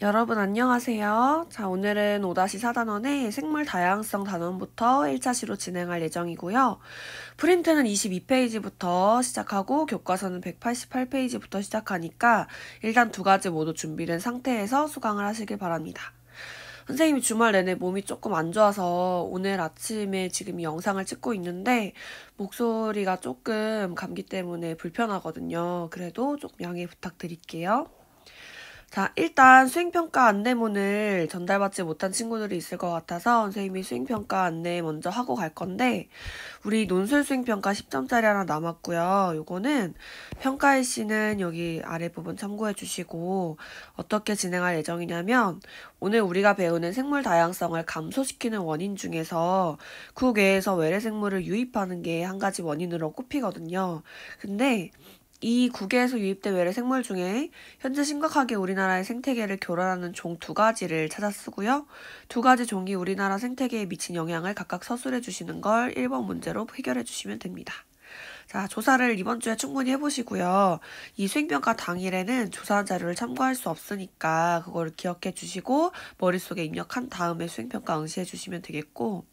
여러분 안녕하세요. 자, 오늘은 5-4단원의 생물 다양성 단원부터 1차시로 진행할 예정이고요. 프린트는 22페이지부터 시작하고 교과서는 188페이지부터 시작하니까 일단 두 가지 모두 준비된 상태에서 수강을 하시길 바랍니다. 선생님이 주말 내내 몸이 조금 안 좋아서 오늘 아침에 지금 이 영상을 찍고 있는데 목소리가 조금 감기 때문에 불편하거든요. 그래도 조금 양해 부탁드릴게요. 자, 일단 수행평가 안내문을 전달받지 못한 친구들이 있을 것 같아서 선생님이 수행평가 안내 먼저 하고 갈 건데, 우리 논술 수행평가 10점짜리 하나 남았고요. 요거는 평가일시는 여기 아래 부분 참고해 주시고, 어떻게 진행할 예정이냐면, 오늘 우리가 배우는 생물 다양성을 감소시키는 원인 중에서 국외에서 외래 생물을 유입하는 게 한 가지 원인으로 꼽히거든요. 근데 이 국외에서 유입된 외래 생물 중에 현재 심각하게 우리나라의 생태계를 교란하는 종 두 가지를 찾아 쓰고요. 두 가지 종이 우리나라 생태계에 미친 영향을 각각 서술해 주시는 걸 1번 문제로 해결해 주시면 됩니다. 자, 조사를 이번 주에 충분히 해보시고요. 이 수행평가 당일에는 조사한 자료를 참고할 수 없으니까 그거를 기억해 주시고 머릿속에 입력한 다음에 수행평가 응시해 주시면 되겠고,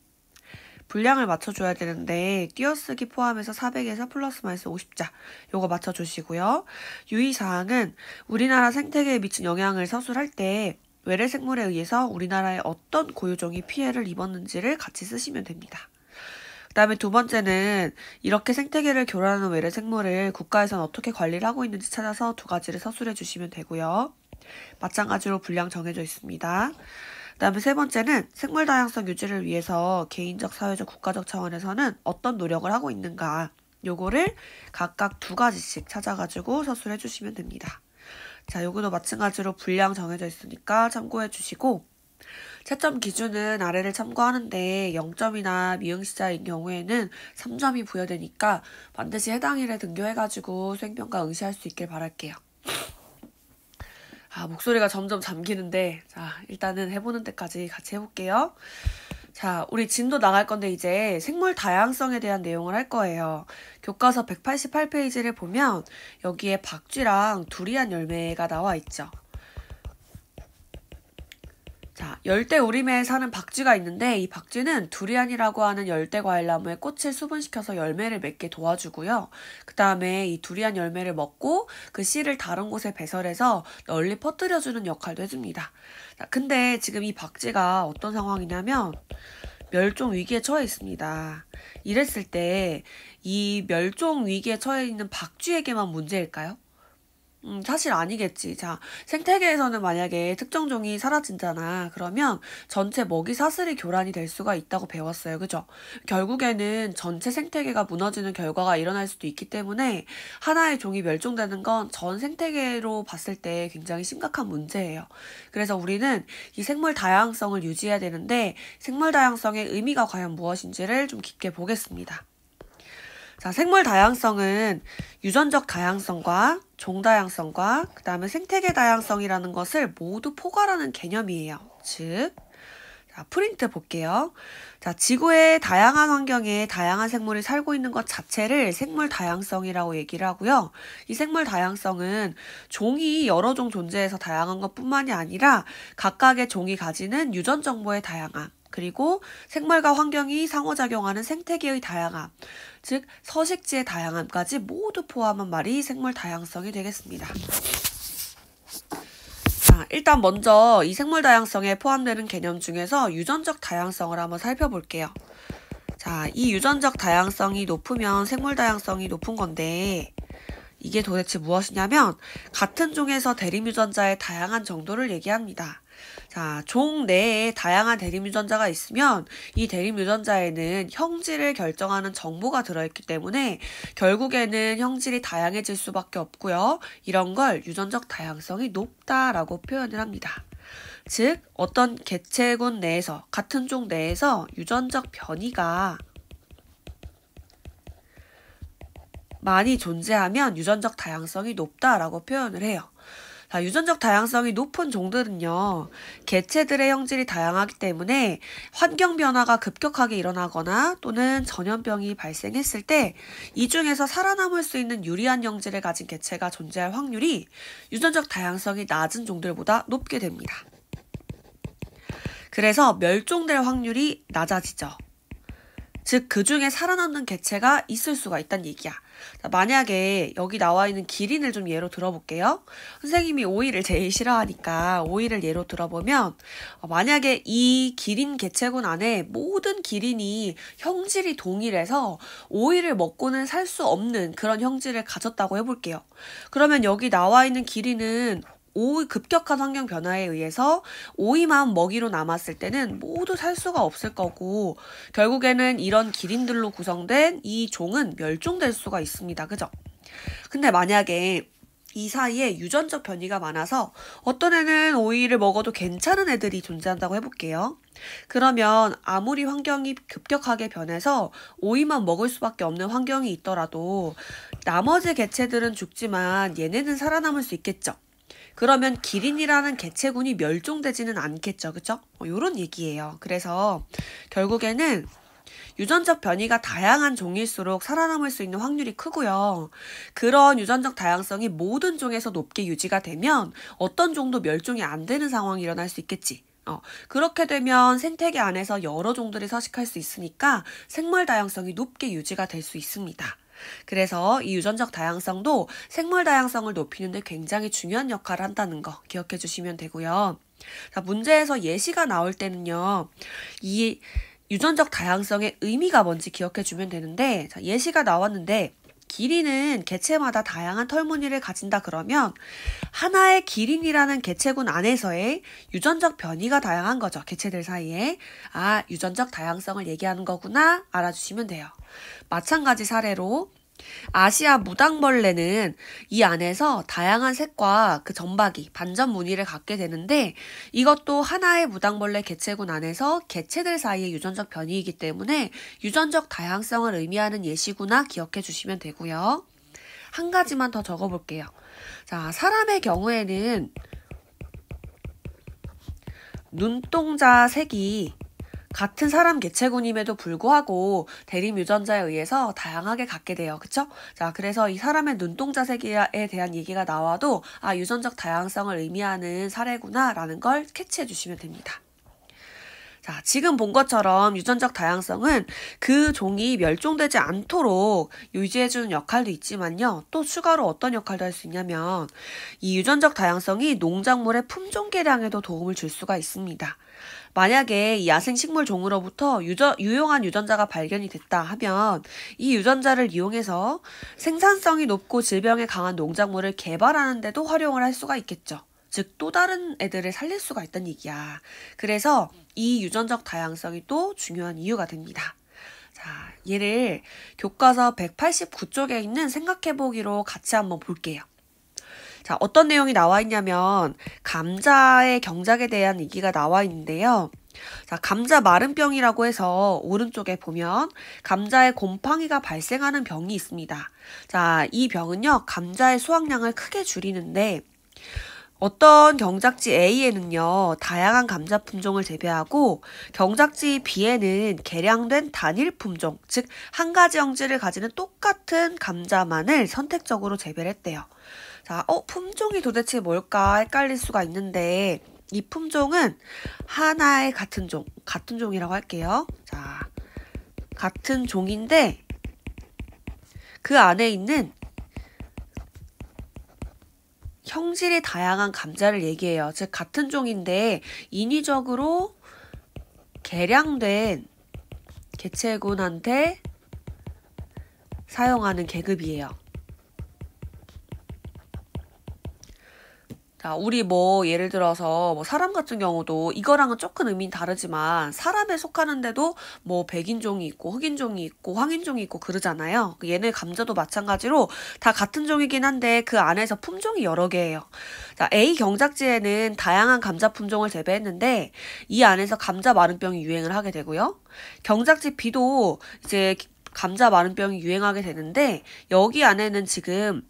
분량을 맞춰줘야 되는데 띄어쓰기 포함해서 400에서 플러스 마이너스 50자 요거 맞춰주시고요. 유의사항은 우리나라 생태계에 미친 영향을 서술할 때 외래 생물에 의해서 우리나라의 어떤 고유종이 피해를 입었는지를 같이 쓰시면 됩니다. 그 다음에 두 번째는 이렇게 생태계를 교란하는 외래 생물을 국가에서는 어떻게 관리를 하고 있는지 찾아서 두 가지를 서술해 주시면 되고요. 마찬가지로 분량 정해져 있습니다. 그 다음에 세 번째는 생물 다양성 유지를 위해서 개인적, 사회적, 국가적 차원에서는 어떤 노력을 하고 있는가, 요거를 각각 두 가지씩 찾아가지고 서술해 주시면 됩니다. 자, 요거도 마찬가지로 분량 정해져 있으니까 참고해 주시고, 채점 기준은 아래를 참고하는데 0점이나 미응시자인 경우에는 3점이 부여되니까 반드시 해당 일에 등교해가지고 수행평가 응시할 수 있길 바랄게요. 목소리가 점점 잠기는데, 자, 일단은 해보는 데까지 같이 해볼게요. 자, 우리 진도 나갈 건데 이제 생물 다양성에 대한 내용을 할 거예요. 교과서 188페이지를 보면 여기에 박쥐랑 두리안 열매가 나와 있죠. 자, 열대 우림에 사는 박쥐가 있는데 이 박쥐는 두리안이라고 하는 열대 과일나무에 꽃을 수분시켜서 열매를 맺게 도와주고요. 그 다음에 이 두리안 열매를 먹고 그 씨를 다른 곳에 배설해서 널리 퍼뜨려주는 역할도 해줍니다. 자, 근데 지금 이 박쥐가 어떤 상황이냐면 멸종 위기에 처해 있습니다. 이랬을 때 이 멸종 위기에 처해 있는 박쥐에게만 문제일까요? 사실 아니겠지. 자, 생태계에서는 만약에 특정 종이 사라진잖아. 그러면 전체 먹이 사슬이 교란이 될 수가 있다고 배웠어요. 그죠? 결국에는 전체 생태계가 무너지는 결과가 일어날 수도 있기 때문에 하나의 종이 멸종되는 건 전 생태계로 봤을 때 굉장히 심각한 문제예요. 그래서 우리는 이 생물 다양성을 유지해야 되는데 생물 다양성의 의미가 과연 무엇인지를 좀 깊게 보겠습니다. 자, 생물 다양성은 유전적 다양성과 종 다양성과 그 다음에 생태계 다양성이라는 것을 모두 포괄하는 개념이에요. 즉, 자, 프린트 볼게요. 자, 지구의 다양한 환경에 다양한 생물이 살고 있는 것 자체를 생물 다양성이라고 얘기를 하고요. 이 생물 다양성은 종이 여러 종 존재해서 다양한 것뿐만이 아니라 각각의 종이 가지는 유전 정보의 다양함, 그리고 생물과 환경이 상호작용하는 생태계의 다양함, 즉 서식지의 다양함까지 모두 포함한 말이 생물 다양성이 되겠습니다. 자, 일단 먼저 이 생물 다양성에 포함되는 개념 중에서 유전적 다양성을 한번 살펴볼게요. 자, 이 유전적 다양성이 높으면 생물 다양성이 높은 건데 이게 도대체 무엇이냐면 같은 종에서 대립유전자의 다양한 정도를 얘기합니다. 자, 종 내에 다양한 대립유전자가 있으면 이 대립유전자에는 형질을 결정하는 정보가 들어있기 때문에 결국에는 형질이 다양해질 수밖에 없고요. 이런 걸 유전적 다양성이 높다라고 표현을 합니다. 즉, 어떤 개체군 내에서, 같은 종 내에서 유전적 변이가 많이 존재하면 유전적 다양성이 높다라고 표현을 해요. 자, 유전적 다양성이 높은 종들은요, 개체들의 형질이 다양하기 때문에 환경 변화가 급격하게 일어나거나 또는 전염병이 발생했을 때 이 중에서 살아남을 수 있는 유리한 형질을 가진 개체가 존재할 확률이 유전적 다양성이 낮은 종들보다 높게 됩니다. 그래서 멸종될 확률이 낮아지죠. 즉, 그 중에 살아남는 개체가 있을 수가 있다는 얘기야. 자, 만약에 여기 나와 있는 기린을 좀 예로 들어볼게요. 선생님이 오이를 제일 싫어하니까 오이를 예로 들어보면 만약에 이 기린 개체군 안에 모든 기린이 형질이 동일해서 오이를 먹고는 살 수 없는 그런 형질을 가졌다고 해볼게요. 그러면 여기 나와 있는 기린은 급격한 환경 변화에 의해서 오이만 먹이로 남았을 때는 모두 살 수가 없을 거고 결국에는 이런 기린들로 구성된 이 종은 멸종될 수가 있습니다. 그죠? 근데 만약에 이 사이에 유전적 변이가 많아서 어떤 애는 오이를 먹어도 괜찮은 애들이 존재한다고 해볼게요. 그러면 아무리 환경이 급격하게 변해서 오이만 먹을 수밖에 없는 환경이 있더라도 나머지 개체들은 죽지만 얘네는 살아남을 수 있겠죠. 그러면 기린이라는 개체군이 멸종되지는 않겠죠. 그죠? 요런 얘기예요. 그래서 결국에는 유전적 변이가 다양한 종일수록 살아남을 수 있는 확률이 크고요. 그런 유전적 다양성이 모든 종에서 높게 유지가 되면 어떤 종도 멸종이 안 되는 상황이 일어날 수 있겠지. 그렇게 되면 생태계 안에서 여러 종들이 서식할 수 있으니까 생물 다양성이 높게 유지가 될 수 있습니다. 그래서 이 유전적 다양성도 생물 다양성을 높이는 데 굉장히 중요한 역할을 한다는 거 기억해 주시면 되고요. 자, 문제에서 예시가 나올 때는요. 이 유전적 다양성의 의미가 뭔지 기억해 주면 되는데 자, 예시가 나왔는데 기린은 개체마다 다양한 털무늬를 가진다 그러면 하나의 기린이라는 개체군 안에서의 유전적 변이가 다양한 거죠. 개체들 사이에. 아, 유전적 다양성을 얘기하는 거구나 알아주시면 돼요. 마찬가지 사례로 아시아 무당벌레는 이 안에서 다양한 색과 그 점박이, 반전 무늬를 갖게 되는데 이것도 하나의 무당벌레 개체군 안에서 개체들 사이의 유전적 변이이기 때문에 유전적 다양성을 의미하는 예시구나 기억해 주시면 되고요. 한 가지만 더 적어볼게요. 자, 사람의 경우에는 눈동자 색이 같은 사람 개체군임에도 불구하고 대립 유전자에 의해서 다양하게 갖게 돼요. 그쵸? 자, 그래서 이 사람의 눈동자 색에 대한 얘기가 나와도 아, 유전적 다양성을 의미하는 사례구나 라는 걸 캐치해 주시면 됩니다. 자, 지금 본 것처럼 유전적 다양성은 그 종이 멸종되지 않도록 유지해주는 역할도 있지만요. 또 추가로 어떤 역할도 할 수 있냐면 이 유전적 다양성이 농작물의 품종 개량에도 도움을 줄 수가 있습니다. 만약에 이 야생식물 종으로부터 유용한 유전자가 발견이 됐다 하면 이 유전자를 이용해서 생산성이 높고 질병에 강한 농작물을 개발하는 데도 활용을 할 수가 있겠죠. 즉 또 다른 애들을 살릴 수가 있다는 얘기야. 그래서 이 유전적 다양성이 또 중요한 이유가 됩니다. 자, 얘를 교과서 189쪽에 있는 생각해보기로 같이 한번 볼게요. 자, 어떤 내용이 나와 있냐면 감자의 경작에 대한 얘기가 나와 있는데요. 자, 감자 마른병이라고 해서 오른쪽에 보면 감자에 곰팡이가 발생하는 병이 있습니다. 자, 이 병은요, 감자의 수확량을 크게 줄이는데 어떤 경작지 A에는요, 다양한 감자 품종을 재배하고 경작지 B에는 개량된 단일 품종, 즉 한 가지 형질을 가지는 똑같은 감자만을 선택적으로 재배를 했대요. 자, 품종이 도대체 뭘까 헷갈릴 수가 있는데 이 품종은 하나의 같은 종이라고 할게요. 자, 같은 종인데 그 안에 있는 형질이 다양한 감자를 얘기해요. 즉 같은 종인데 인위적으로 개량된 개체군한테 사용하는 계급이에요. 자, 우리 예를 들어서 사람 같은 경우도 이거랑은 조금 의미는 다르지만 사람에 속하는데도 백인종이 있고 흑인종이 있고 황인종이 있고 그러잖아요. 얘네 감자도 마찬가지로 다 같은 종이긴 한데 그 안에서 품종이 여러 개예요. 자, A 경작지에는 다양한 감자 품종을 재배했는데 이 안에서 감자 마른병이 유행을 하게 되고요. 경작지 B도 이제 감자 마른병이 유행하게 되는데 여기 안에는 지금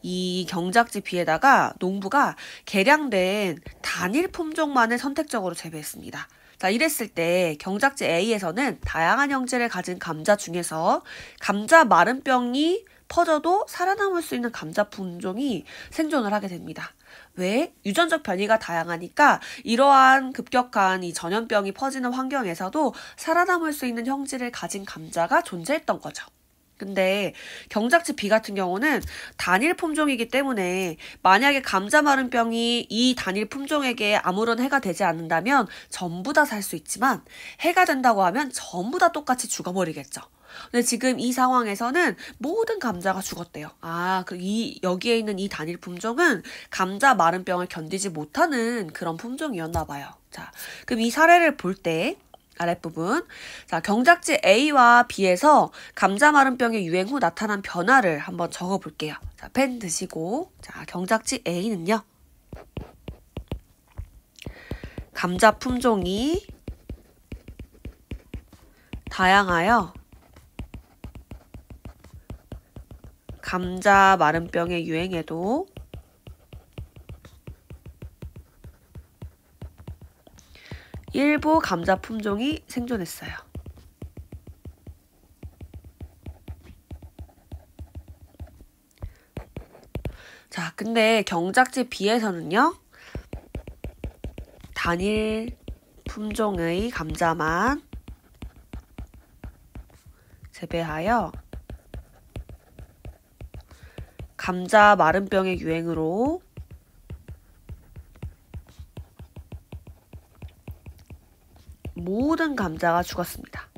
이 경작지 B에다가 농부가 개량된 단일 품종만을 선택적으로 재배했습니다. 자, 이랬을 때 경작지 A에서는 다양한 형질을 가진 감자 중에서 감자 마른병이 퍼져도 살아남을 수 있는 감자 품종이 생존을 하게 됩니다. 왜? 유전적 변이가 다양하니까 이러한 급격한 이 전염병이 퍼지는 환경에서도 살아남을 수 있는 형질을 가진 감자가 존재했던 거죠. 근데 경작지 B 같은 경우는 단일 품종이기 때문에 만약에 감자 마른병이 이 단일 품종에게 아무런 해가 되지 않는다면 전부 다 살 수 있지만 해가 된다고 하면 전부 다 똑같이 죽어버리겠죠. 근데 지금 이 상황에서는 모든 감자가 죽었대요. 여기에 있는 이 단일 품종은 감자 마른병을 견디지 못하는 그런 품종이었나 봐요. 자, 그럼 이 사례를 볼 때 아랫부분. 자, 경작지 A와 B에서 감자 마른병의 유행 후 나타난 변화를 한번 적어 볼게요. 자, 펜 드시고. 자, 경작지 A는요. 감자 품종이 다양하여 감자 마른병의 유행에도 일부 감자 품종이 생존했어요. 자, 근데 경작지 B에서는요. 단일 품종의 감자만 재배하여 감자 마른병의 유행으로 모든 감자가 죽었습니다.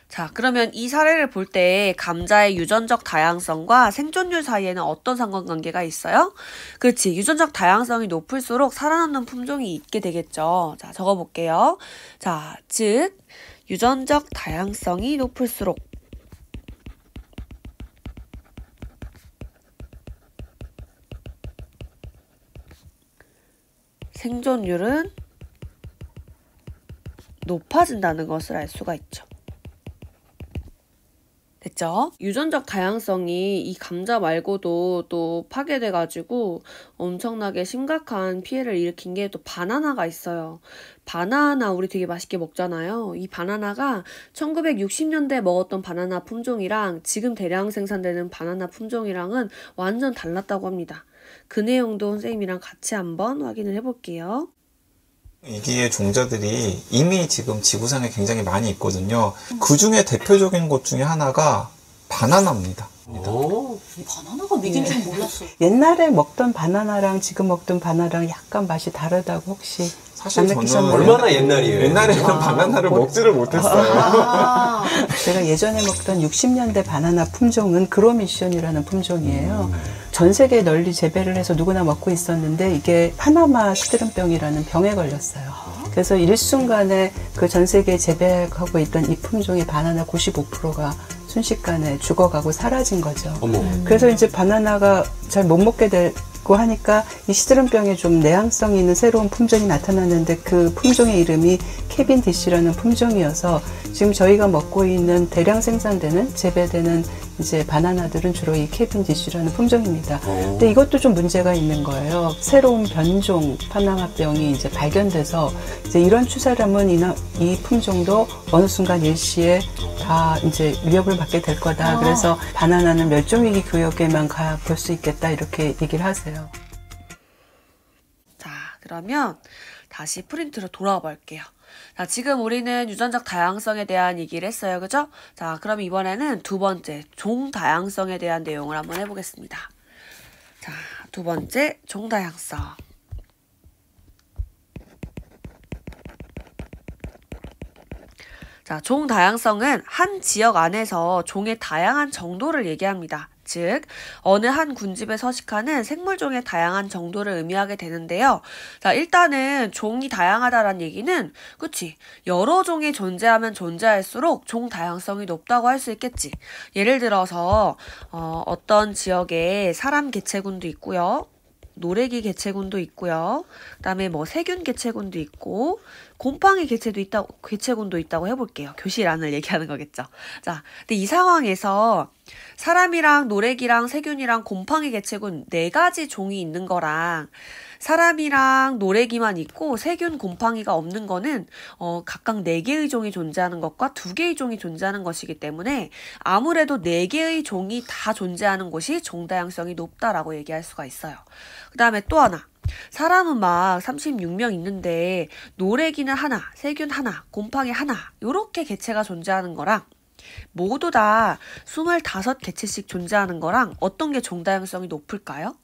자, 그러면 이 사례를 볼 때 감자의 유전적 다양성과 생존율 사이에는 어떤 상관관계가 있어요? 그렇지, 유전적 다양성이 높을수록 살아남는 품종이 있게 되겠죠. 자, 적어볼게요. 자, 즉 유전적 다양성이 높을수록 생존율은 높아진다는 것을 알 수가 있죠. 됐죠? 유전적 다양성이 이 감자 말고도 또 파괴돼가지고 엄청나게 심각한 피해를 일으킨 게 또 바나나가 있어요. 바나나 우리 되게 맛있게 먹잖아요. 이 바나나가 1960년대 먹었던 바나나 품종이랑 지금 대량 생산되는 바나나 품종이랑은 완전 달랐다고 합니다. 그 내용도 선생님이랑 같이 한번 확인을 해볼게요. 이기의 종자들이 이미 지금 지구상에 굉장히 많이 있거든요. 그 중에 대표적인 것 중에 하나가 바나나입니다. 바나나가 미긴 줄 몰랐어. 옛날에 먹던 바나나랑 지금 먹던 바나나랑 약간 맛이 다르다고 혹시 사실 저는 얼마나 옛날이에요? 옛날에는 바나나를 먹지를 못했어요. 제가 예전에 먹던 60년대 바나나 품종은 그로미션이라는 품종이에요. 전 세계에 널리 재배를 해서 누구나 먹고 있었는데 이게 파나마 시드름병이라는 병에 걸렸어요. 그래서 일순간에 그 전 세계에 재배하고 있던 이 품종의 바나나 95%가 순식간에 죽어가고 사라진 거죠. 그래서 이제 바나나가 잘 못 먹게 되고 하니까 이 시드름병에 좀 내향성이 있는 새로운 품종이 나타났는데 그 품종의 이름이 캐빈디시라는 품종이어서 지금 저희가 먹고 있는 대량 생산되는 재배되는 이제 바나나들은 주로 이 캐빈디시라는 품종입니다. 근데 이것도 좀 문제가 있는 거예요. 새로운 변종 파나마병이 이제 발견돼서 이제 이런 추세라면 이 품종도 어느 순간 일시에 다 이제 위협을 받게 될 거다. 그래서 바나나는 멸종위기 구역에만 가 볼 수 있겠다 이렇게 얘기를 하세요. 자, 그러면 다시 프린트로 돌아와 볼게요. 자, 지금 우리는 유전적 다양성에 대한 얘기를 했어요. 그죠? 자, 그럼 이번에는 두 번째, 종 다양성에 대한 내용을 한번 해보겠습니다. 자, 두 번째, 종 다양성. 자, 종 다양성은 한 지역 안에서 종의 다양한 정도를 얘기합니다. 즉, 어느 한 군집에 서식하는 생물종의 다양한 정도를 의미하게 되는데요. 자, 일단은 종이 다양하다는 얘기는, 그치? 여러 종이 존재하면 존재할수록 종 다양성이 높다고 할 수 있겠지. 예를 들어서, 어떤 지역에 사람 개체군도 있고요. 노래기 개체군도 있고요. 그다음에 뭐 세균 개체군도 있고 곰팡이 개체군도 있다고 해볼게요. 교실 안을 얘기하는 거겠죠. 자, 근데 이 상황에서 사람이랑 노래기랑 세균이랑 곰팡이 개체군 4가지 종이 있는 거랑 사람이랑 노래기만 있고 세균, 곰팡이가 없는 거는 각각 4개의 종이 존재하는 것과 2개의 종이 존재하는 것이기 때문에 아무래도 4개의 종이 다 존재하는 곳이 종다양성이 높다라고 얘기할 수가 있어요. 그 다음에 또 하나. 사람은 막 36명 있는데 노래기는 하나, 세균 하나, 곰팡이 하나 요렇게 개체가 존재하는 거랑 모두 다 25개체씩 존재하는 거랑 어떤 게 종다양성이 높을까요?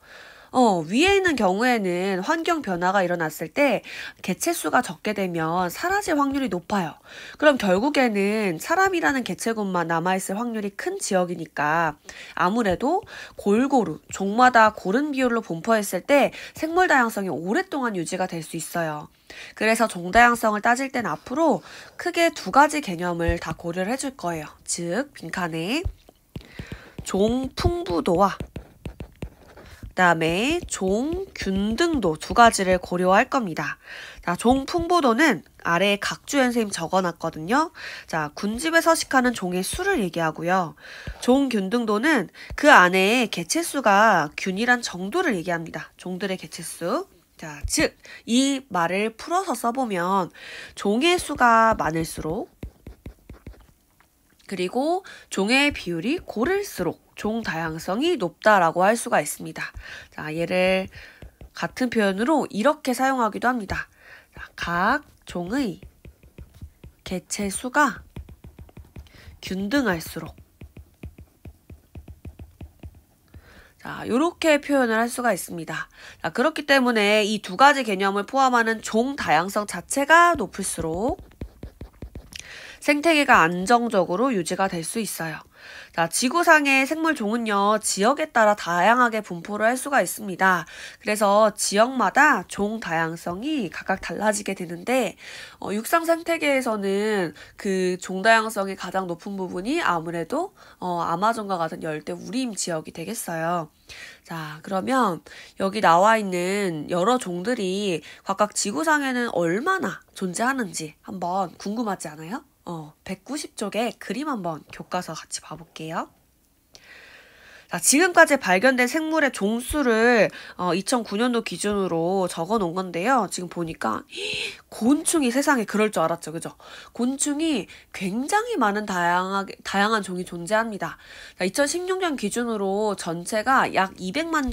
위에 있는 경우에는 환경 변화가 일어났을 때 개체수가 적게 되면 사라질 확률이 높아요. 그럼 결국에는 사람이라는 개체군만 남아있을 확률이 큰 지역이니까 아무래도 골고루 종마다 고른 비율로 분포했을 때 생물 다양성이 오랫동안 유지가 될 수 있어요. 그래서 종다양성을 따질 땐 앞으로 크게 2가지 개념을 다 고려를 해줄 거예요. 즉 빈칸에 종 풍부도와 그다음에 종 균등도 2가지를 고려할 겁니다. 자, 종 풍부도는 아래에 각주연 선생님 적어놨거든요. 자, 군집에 서식하는 종의 수를 얘기하고요. 종 균등도는 그 안에 개체수가 균일한 정도를 얘기합니다. 종들의 개체수. 자, 즉 이 말을 풀어서 써보면 종의 수가 많을수록 그리고 종의 비율이 고를수록 종 다양성이 높다라고 할 수가 있습니다. 자, 얘를 같은 표현으로 이렇게 사용하기도 합니다. 자, 각 종의 개체 수가 균등할수록 자, 요렇게 표현을 할 수가 있습니다. 자, 그렇기 때문에 이 2가지 개념을 포함하는 종 다양성 자체가 높을수록 생태계가 안정적으로 유지가 될 수 있어요. 자, 지구상의 생물 종은요, 지역에 따라 다양하게 분포를 할 수가 있습니다. 그래서 지역마다 종 다양성이 각각 달라지게 되는데, 육상 생태계에서는 그 종 다양성이 가장 높은 부분이 아무래도 아마존과 같은 열대 우림 지역이 되겠어요. 자, 그러면 여기 나와 있는 여러 종들이 각각 지구상에는 얼마나 존재하는지 한번 궁금하지 않아요? 190쪽에 그림 한번 교과서 같이 봐볼게요. 자, 지금까지 발견된 생물의 종수를 2009년도 기준으로 적어 놓은 건데요. 지금 보니까 곤충이 세상에 그럴 줄 알았죠. 그죠? 곤충이 굉장히 많은 다양한 종이 존재합니다. 자, 2016년 기준으로 전체가 약 200만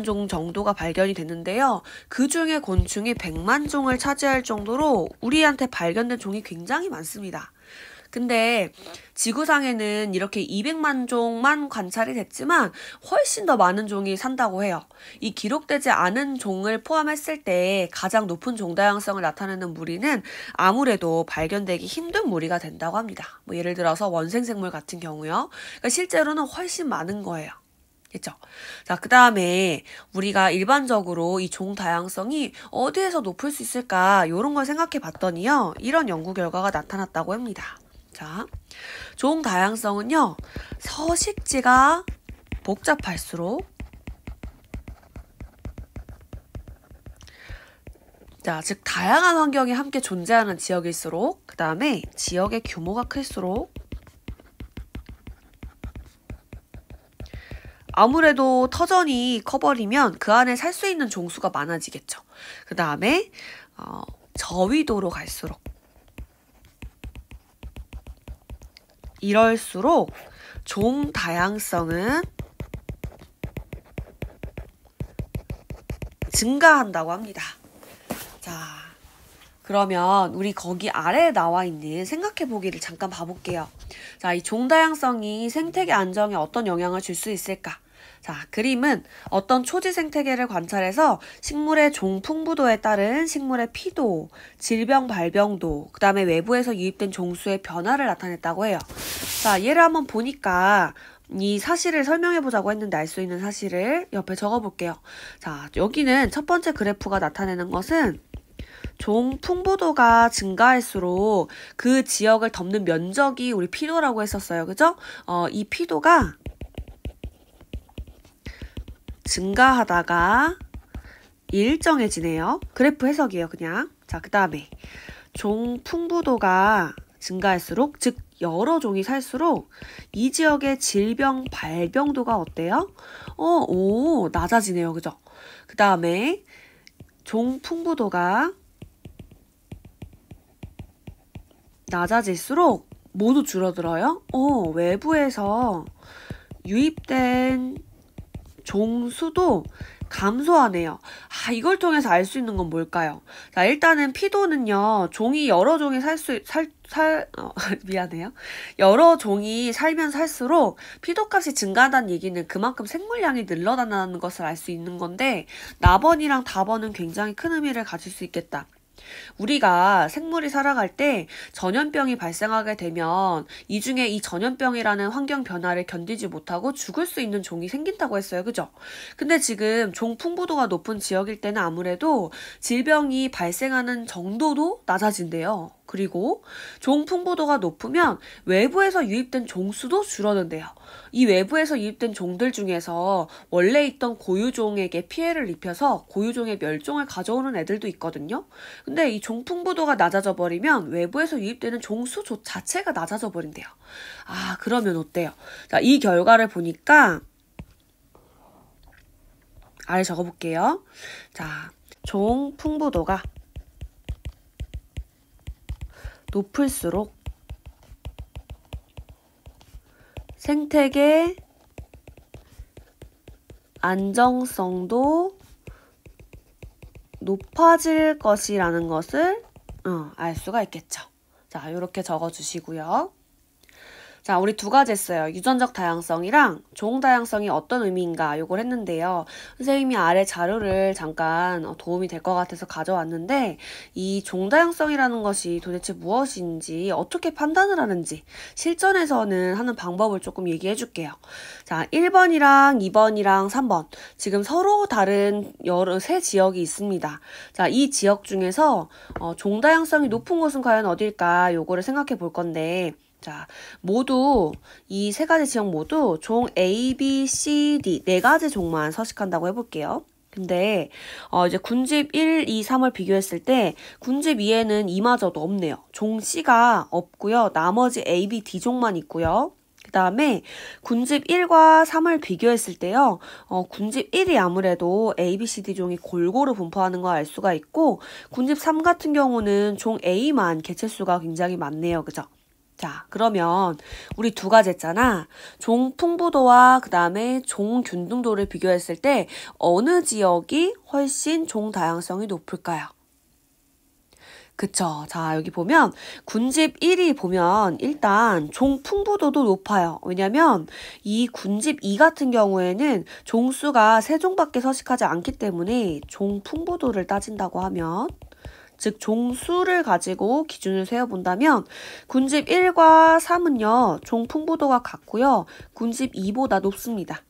종 정도가 발견이 됐는데요. 그 중에 곤충이 100만 종을 차지할 정도로 우리한테 발견된 종이 굉장히 많습니다. 근데 지구상에는 이렇게 200만 종만 관찰이 됐지만 훨씬 더 많은 종이 산다고 해요. 이 기록되지 않은 종을 포함했을 때 가장 높은 종 다양성을 나타내는 무리는 아무래도 발견되기 힘든 무리가 된다고 합니다. 뭐 예를 들어서 원생생물 같은 경우요. 그러니까 실제로는 훨씬 많은 거예요. 그렇죠? 자, 그 다음에 우리가 일반적으로 이 종 다양성이 어디에서 높을 수 있을까 이런 걸 생각해 봤더니요. 이런 연구 결과가 나타났다고 합니다. 자, 종 다양성은요. 서식지가 복잡할수록 자, 즉 다양한 환경이 함께 존재하는 지역일수록 그 다음에 지역의 규모가 클수록 아무래도 터전이 커버리면 그 안에 살 수 있는 종수가 많아지겠죠. 그 다음에 저위도로 갈수록 이럴수록 종 다양성은 증가한다고 합니다. 자, 그러면 우리 거기 아래에 나와 있는 생각해 보기를 잠깐 봐볼게요. 자, 이 종 다양성이 생태계 안정에 어떤 영향을 줄 수 있을까? 자, 그림은 어떤 초지 생태계를 관찰해서 식물의 종 풍부도에 따른 식물의 피도, 질병 발병도, 그 다음에 외부에서 유입된 종수의 변화를 나타냈다고 해요. 자, 얘를 한번 보니까 이 사실을 설명해 보자고 했는데 알 수 있는 사실을 옆에 적어 볼게요. 자, 여기는 첫 번째 그래프가 나타내는 것은 종 풍부도가 증가할수록 그 지역을 덮는 면적이 우리 피도라고 했었어요. 그죠? 이 피도가 증가하다가 일정해지네요. 그래프 해석이에요, 그냥. 자, 그 다음에 종 풍부도가 증가할수록, 즉 여러 종이 살수록 이 지역의 질병 발병도가 어때요? 낮아지네요. 그죠? 그 다음에 종 풍부도가 낮아질수록 모두 줄어들어요? 외부에서 유입된 종수도 감소하네요. 이걸 통해서 알 수 있는 건 뭘까요? 자, 일단은 피도는요, 종이 여러 종이 미안해요. 여러 종이 살면 살수록 피도값이 증가한다는 얘기는 그만큼 생물량이 늘어난다는 것을 알 수 있는 건데, 나번이랑 다번은 굉장히 큰 의미를 가질 수 있겠다. 우리가 생물이 살아갈 때 전염병이 발생하게 되면 이 중에 이 전염병이라는 환경 변화를 견디지 못하고 죽을 수 있는 종이 생긴다고 했어요. 그죠? 근데 지금 종 풍부도가 높은 지역일 때는 아무래도 질병이 발생하는 정도도 낮아진대요. 그리고 종 풍부도가 높으면 외부에서 유입된 종수도 줄어든대요. 이 외부에서 유입된 종들 중에서 원래 있던 고유종에게 피해를 입혀서 고유종의 멸종을 가져오는 애들도 있거든요. 근데 이 종 풍부도가 낮아져 버리면 외부에서 유입되는 종수 자체가 낮아져 버린대요. 그러면 어때요? 자, 이 결과를 보니까 아래 적어볼게요. 자, 종 풍부도가 높을수록 생태계 안정성도 높아질 것이라는 것을 알 수가 있겠죠. 자, 이렇게 적어주시고요. 자, 우리 두 가지 했어요. 유전적 다양성이랑 종 다양성이 어떤 의미인가 요걸 했는데요. 선생님이 아래 자료를 잠깐 도움이 될 것 같아서 가져왔는데 이 종 다양성이라는 것이 도대체 무엇인지 어떻게 판단을 하는지 실전에서는 하는 방법을 조금 얘기해 줄게요. 자, 1번이랑 2번이랑 3번 지금 서로 다른 세 지역이 있습니다. 자, 이 지역 중에서 종 다양성이 높은 곳은 과연 어딜까 요거를 생각해 볼 건데 자, 모두 이 세 가지 지역 모두 종 A, B, C, D 네 가지 종만 서식한다고 해볼게요. 근데 이제 군집 1, 2, 3을 비교했을 때 군집 2에는 이마저도 없네요. 종 C가 없고요. 나머지 A, B, D 종만 있고요. 그 다음에 군집 1과 3을 비교했을 때요. 군집 1이 아무래도 A, B, C, D 종이 골고루 분포하는 걸 알 수가 있고 군집 3 같은 경우는 종 A만 개체수가 굉장히 많네요. 그죠? 자, 그러면 우리 두 가지 했잖아. 종 풍부도와 그 다음에 종 균등도를 비교했을 때 어느 지역이 훨씬 종 다양성이 높을까요? 그쵸. 자, 여기 보면 군집 1이 보면 일단 종 풍부도도 높아요. 왜냐면 이 군집 2 같은 경우에는 종수가 3종밖에 서식하지 않기 때문에 종 풍부도를 따진다고 하면 즉 종수를 가지고 기준을 세워본다면 군집 1과 3은요. 종 풍부도가 같고요. 군집 2보다 높습니다.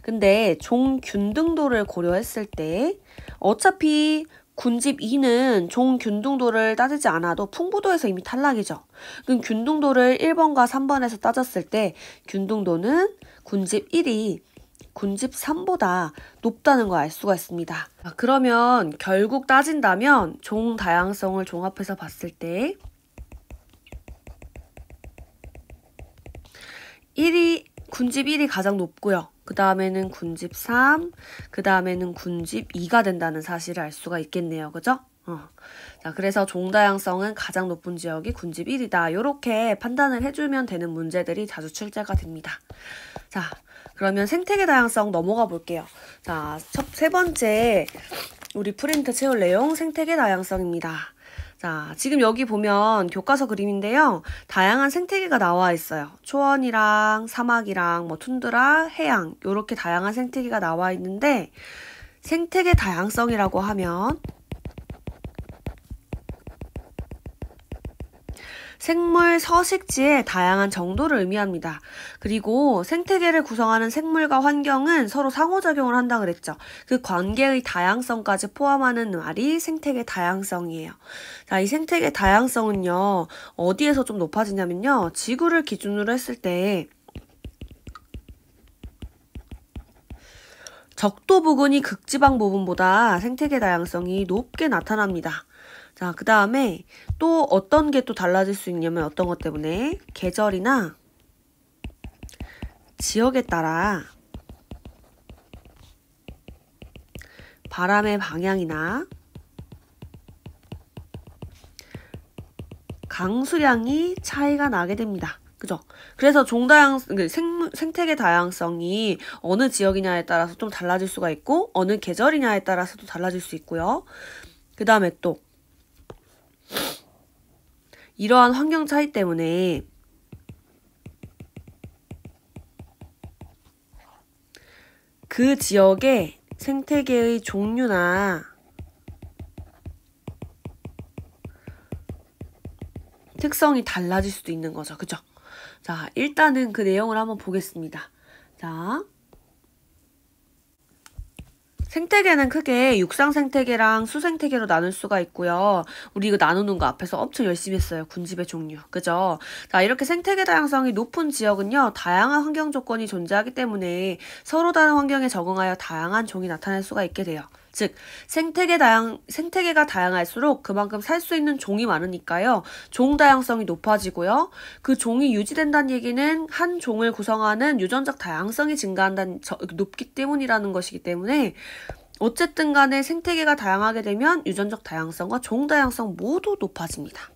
근데 종 균등도를 고려했을 때 어차피 군집 2는 종 균등도를 따지지 않아도 풍부도에서 이미 탈락이죠. 그럼 균등도를 1번과 3번에서 따졌을 때 균등도는 군집 1이 군집 3보다 높다는 걸 알 수가 있습니다. 그러면 결국 따진다면 종 다양성을 종합해서 봤을 때 군집 1이 가장 높고요. 그 다음에는 군집 3, 그 다음에는 군집 2가 된다는 사실을 알 수가 있겠네요. 그죠? 자, 그래서 종 다양성은 가장 높은 지역이 군집 1이다. 이렇게 판단을 해주면 되는 문제들이 자주 출제가 됩니다. 자, 그러면 생태계 다양성 넘어가 볼게요. 자, 세 번째 우리 프린트 채울 내용 생태계 다양성입니다. 자, 지금 여기 보면 교과서 그림인데요. 다양한 생태계가 나와 있어요. 초원이랑 사막이랑 툰드라, 해양 이렇게 다양한 생태계가 나와 있는데 생태계 다양성이라고 하면 생물 서식지의 다양한 정도를 의미합니다. 그리고 생태계를 구성하는 생물과 환경은 서로 상호작용을 한다 그랬죠. 그 관계의 다양성까지 포함하는 말이 생태계 다양성이에요. 자, 이 생태계 다양성은요. 어디에서 좀 높아지냐면요. 지구를 기준으로 했을 때 적도 부근이 극지방 부분보다 생태계 다양성이 높게 나타납니다. 자, 그 다음에 또 어떤 게 또 달라질 수 있냐면 어떤 것 때문에 계절이나 지역에 따라 바람의 방향이나 강수량이 차이가 나게 됩니다. 그죠? 그래서 생태계 다양성이 어느 지역이냐에 따라서 좀 달라질 수가 있고 어느 계절이냐에 따라서도 달라질 수 있고요. 그 다음에 또 이러한 환경 차이 때문에 그 지역의 생태계의 종류나 특성이 달라질 수도 있는 거죠. 그죠? 자, 일단은 그 내용을 한번 보겠습니다. 자, 생태계는 크게 육상 생태계랑 수 생태계로 나눌 수가 있고요. 우리 이거 나누는 거 앞에서 엄청 열심히 했어요. 군집의 종류. 그죠? 자, 이렇게 생태계 다양성이 높은 지역은요. 다양한 환경 조건이 존재하기 때문에 서로 다른 환경에 적응하여 다양한 종이 나타날 수가 있게 돼요. 즉, 생태계가 다양할수록 그만큼 살 수 있는 종이 많으니까요. 종 다양성이 높아지고요. 그 종이 유지된다는 얘기는 한 종을 구성하는 유전적 다양성이 높기 때문이라는 것이기 때문에 어쨌든 간에 생태계가 다양하게 되면 유전적 다양성과 종 다양성 모두 높아집니다.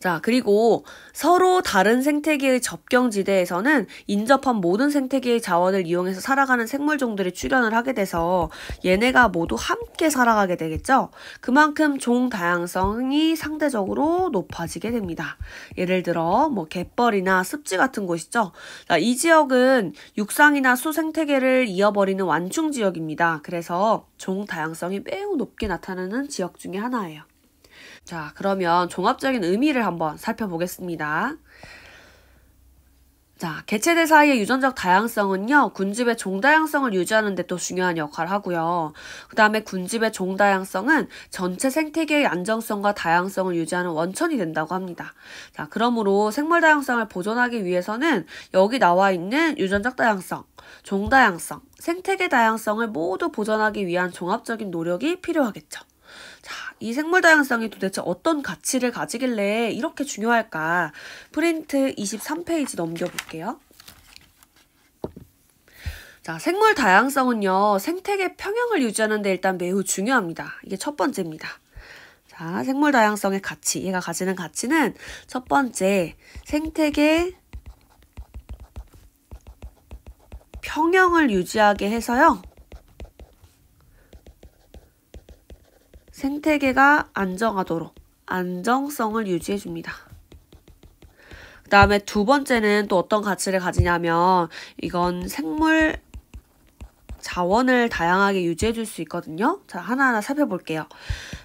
자, 그리고 서로 다른 생태계의 접경지대에서는 인접한 모든 생태계의 자원을 이용해서 살아가는 생물종들이 출현을 하게 돼서 얘네가 모두 함께 살아가게 되겠죠? 그만큼 종 다양성이 상대적으로 높아지게 됩니다. 예를 들어 뭐 갯벌이나 습지 같은 곳이죠. 자, 이 지역은 육상이나 수 생태계를 이어버리는 완충 지역입니다. 그래서 종 다양성이 매우 높게 나타나는 지역 중에 하나예요. 자, 그러면 종합적인 의미를 한번 살펴보겠습니다. 자, 개체들 사이의 유전적 다양성은요, 군집의 종 다양성을 유지하는 데 또 중요한 역할을 하고요. 그 다음에 군집의 종 다양성은 전체 생태계의 안정성과 다양성을 유지하는 원천이 된다고 합니다. 자, 그러므로 생물 다양성을 보존하기 위해서는 여기 나와 있는 유전적 다양성, 종 다양성, 생태계 다양성을 모두 보존하기 위한 종합적인 노력이 필요하겠죠. 자, 이 생물 다양성이 도대체 어떤 가치를 가지길래 이렇게 중요할까? 프린트 23페이지 넘겨볼게요. 자, 생물 다양성은요, 생태계 평형을 유지하는 데 일단 매우 중요합니다. 이게 첫 번째입니다. 자, 생물 다양성의 가치, 얘가 가지는 가치는 첫 번째, 생태계 평형을 유지하게 해서요. 생태계가 안정하도록 안정성을 유지해줍니다. 그 다음에 두 번째는 또 어떤 가치를 가지냐면 이건 생물 자원을 다양하게 유지해줄 수 있거든요. 자, 하나하나 살펴볼게요.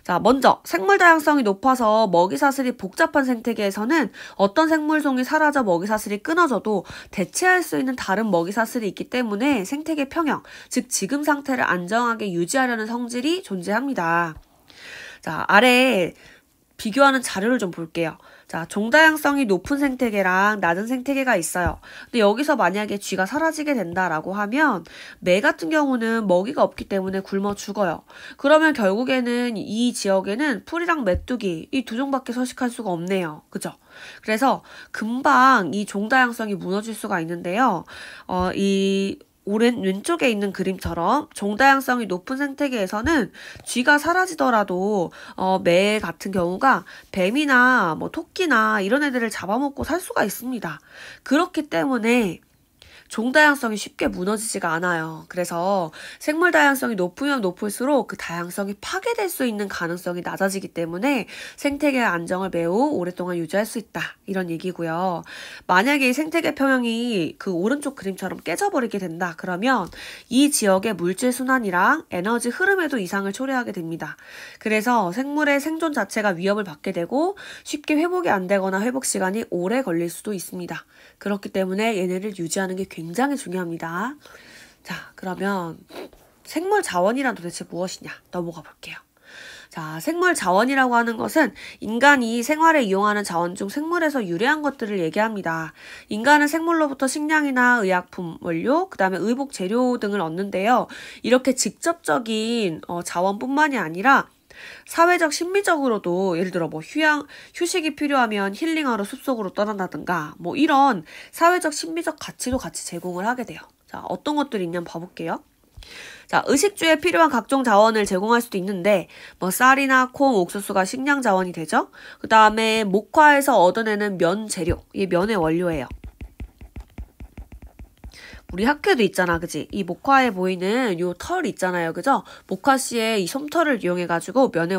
자, 먼저 생물 다양성이 높아서 먹이사슬이 복잡한 생태계에서는 어떤 생물종이 사라져 먹이사슬이 끊어져도 대체할 수 있는 다른 먹이사슬이 있기 때문에 생태계 평형, 즉 지금 상태를 안정하게 유지하려는 성질이 존재합니다. 자, 아래에 비교하는 자료를 좀 볼게요. 자, 종다양성이 높은 생태계랑 낮은 생태계가 있어요. 근데 여기서 만약에 쥐가 사라지게 된다라고 하면 매 같은 경우는 먹이가 없기 때문에 굶어 죽어요. 그러면 결국에는 이 지역에는 풀이랑 메뚜기 이 두 종밖에 서식할 수가 없네요. 그죠? 그래서 금방 이 종다양성이 무너질 수가 있는데요. 왼쪽에 있는 그림처럼 종다양성이 높은 생태계에서는 쥐가 사라지더라도 매 같은 경우가 뱀이나 뭐 토끼나 이런 애들을 잡아먹고 살 수가 있습니다. 그렇기 때문에 종다양성이 쉽게 무너지지가 않아요. 그래서 생물 다양성이 높으면 높을수록 그 다양성이 파괴될 수 있는 가능성이 낮아지기 때문에 생태계의 안정을 매우 오랫동안 유지할 수 있다. 이런 얘기고요. 만약에 이 생태계 평형이 그 오른쪽 그림처럼 깨져버리게 된다. 그러면 이 지역의 물질 순환이랑 에너지 흐름에도 이상을 초래하게 됩니다. 그래서 생물의 생존 자체가 위협을 받게 되고 쉽게 회복이 안 되거나 회복 시간이 오래 걸릴 수도 있습니다. 그렇기 때문에 얘네를 유지하는 게 굉장히 중요합니다. 자, 그러면 생물 자원이란 도대체 무엇이냐 넘어가 볼게요. 자, 생물 자원이라고 하는 것은 인간이 생활에 이용하는 자원 중 생물에서 유래한 것들을 얘기합니다. 인간은 생물로부터 식량이나 의약품, 원료, 그 다음에 의복 재료 등을 얻는데요. 이렇게 직접적인 자원뿐만이 아니라 사회적, 심리적으로도 예를 들어 뭐 휴식이 필요하면 힐링하러 숲속으로 떠난다든가 뭐 이런 사회적, 심리적 가치도 같이 제공을 하게 돼요. 자, 어떤 것들이 있냐면 봐볼게요. 자, 의식주에 필요한 각종 자원을 제공할 수도 있는데 뭐 쌀이나 콩, 옥수수가 식량 자원이 되죠. 그 다음에 목화에서 얻어내는 면 재료, 이게 면의 원료예요. 우리 학회도 있잖아, 그지? 이 목화에 보이는 요 털 있잖아요, 그죠? 목화씨의 이 솜털을 이용해가지고 면의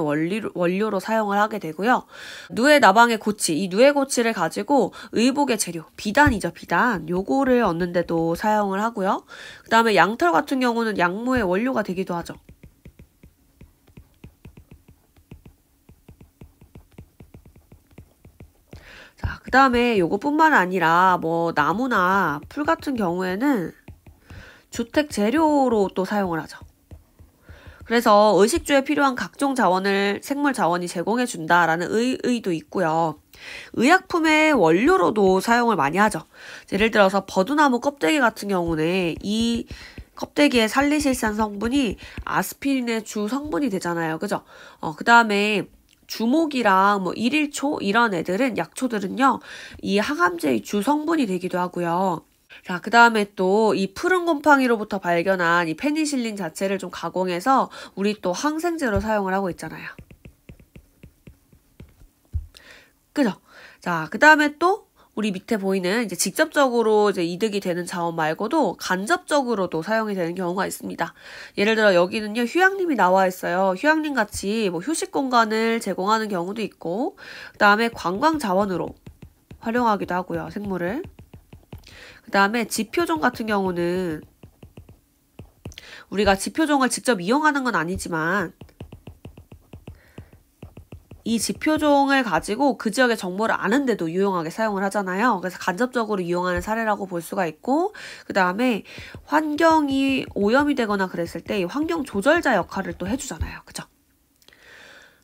원료로 사용을 하게 되고요. 누에 나방의 고치, 이 누에 고치를 가지고 의복의 재료, 비단이죠, 비단. 요거를 얻는데도 사용을 하고요. 그 다음에 양털 같은 경우는 양모의 원료가 되기도 하죠. 자, 그 다음에 요것뿐만 아니라 뭐 나무나 풀 같은 경우에는 주택 재료로 또 사용을 하죠. 그래서 의식주에 필요한 각종 자원을 생물 자원이 제공해 준다라는 의의도 있고요. 의약품의 원료로도 사용을 많이 하죠. 예를 들어서 버드나무 껍데기 같은 경우는 이 껍데기의 살리실산 성분이 아스피린의 주 성분이 되잖아요. 그죠? 그 다음에 주목이랑 뭐 일일초 이런 애들은 약초들은요. 이 항암제의 주 성분이 되기도 하고요. 자, 그 다음에 또 이 푸른 곰팡이로부터 발견한 이 페니실린 자체를 좀 가공해서 우리 또 항생제로 사용을 하고 있잖아요. 그죠? 자, 그 다음에 또 우리 밑에 보이는 이제 직접적으로 이제 이득이 되는 자원 말고도 간접적으로도 사용이 되는 경우가 있습니다. 예를 들어 여기는요, 휴양림이 나와 있어요. 휴양림 같이 뭐 휴식 공간을 제공하는 경우도 있고, 그 다음에 관광 자원으로 활용하기도 하고요, 생물을. 그 다음에 지표종 같은 경우는 우리가 지표종을 직접 이용하는 건 아니지만 이 지표종을 가지고 그 지역의 정보를 아는데도 유용하게 사용을 하잖아요. 그래서 간접적으로 이용하는 사례라고 볼 수가 있고, 그 다음에 환경이 오염이 되거나 그랬을 때 이 환경 조절자 역할을 또 해주잖아요. 그죠?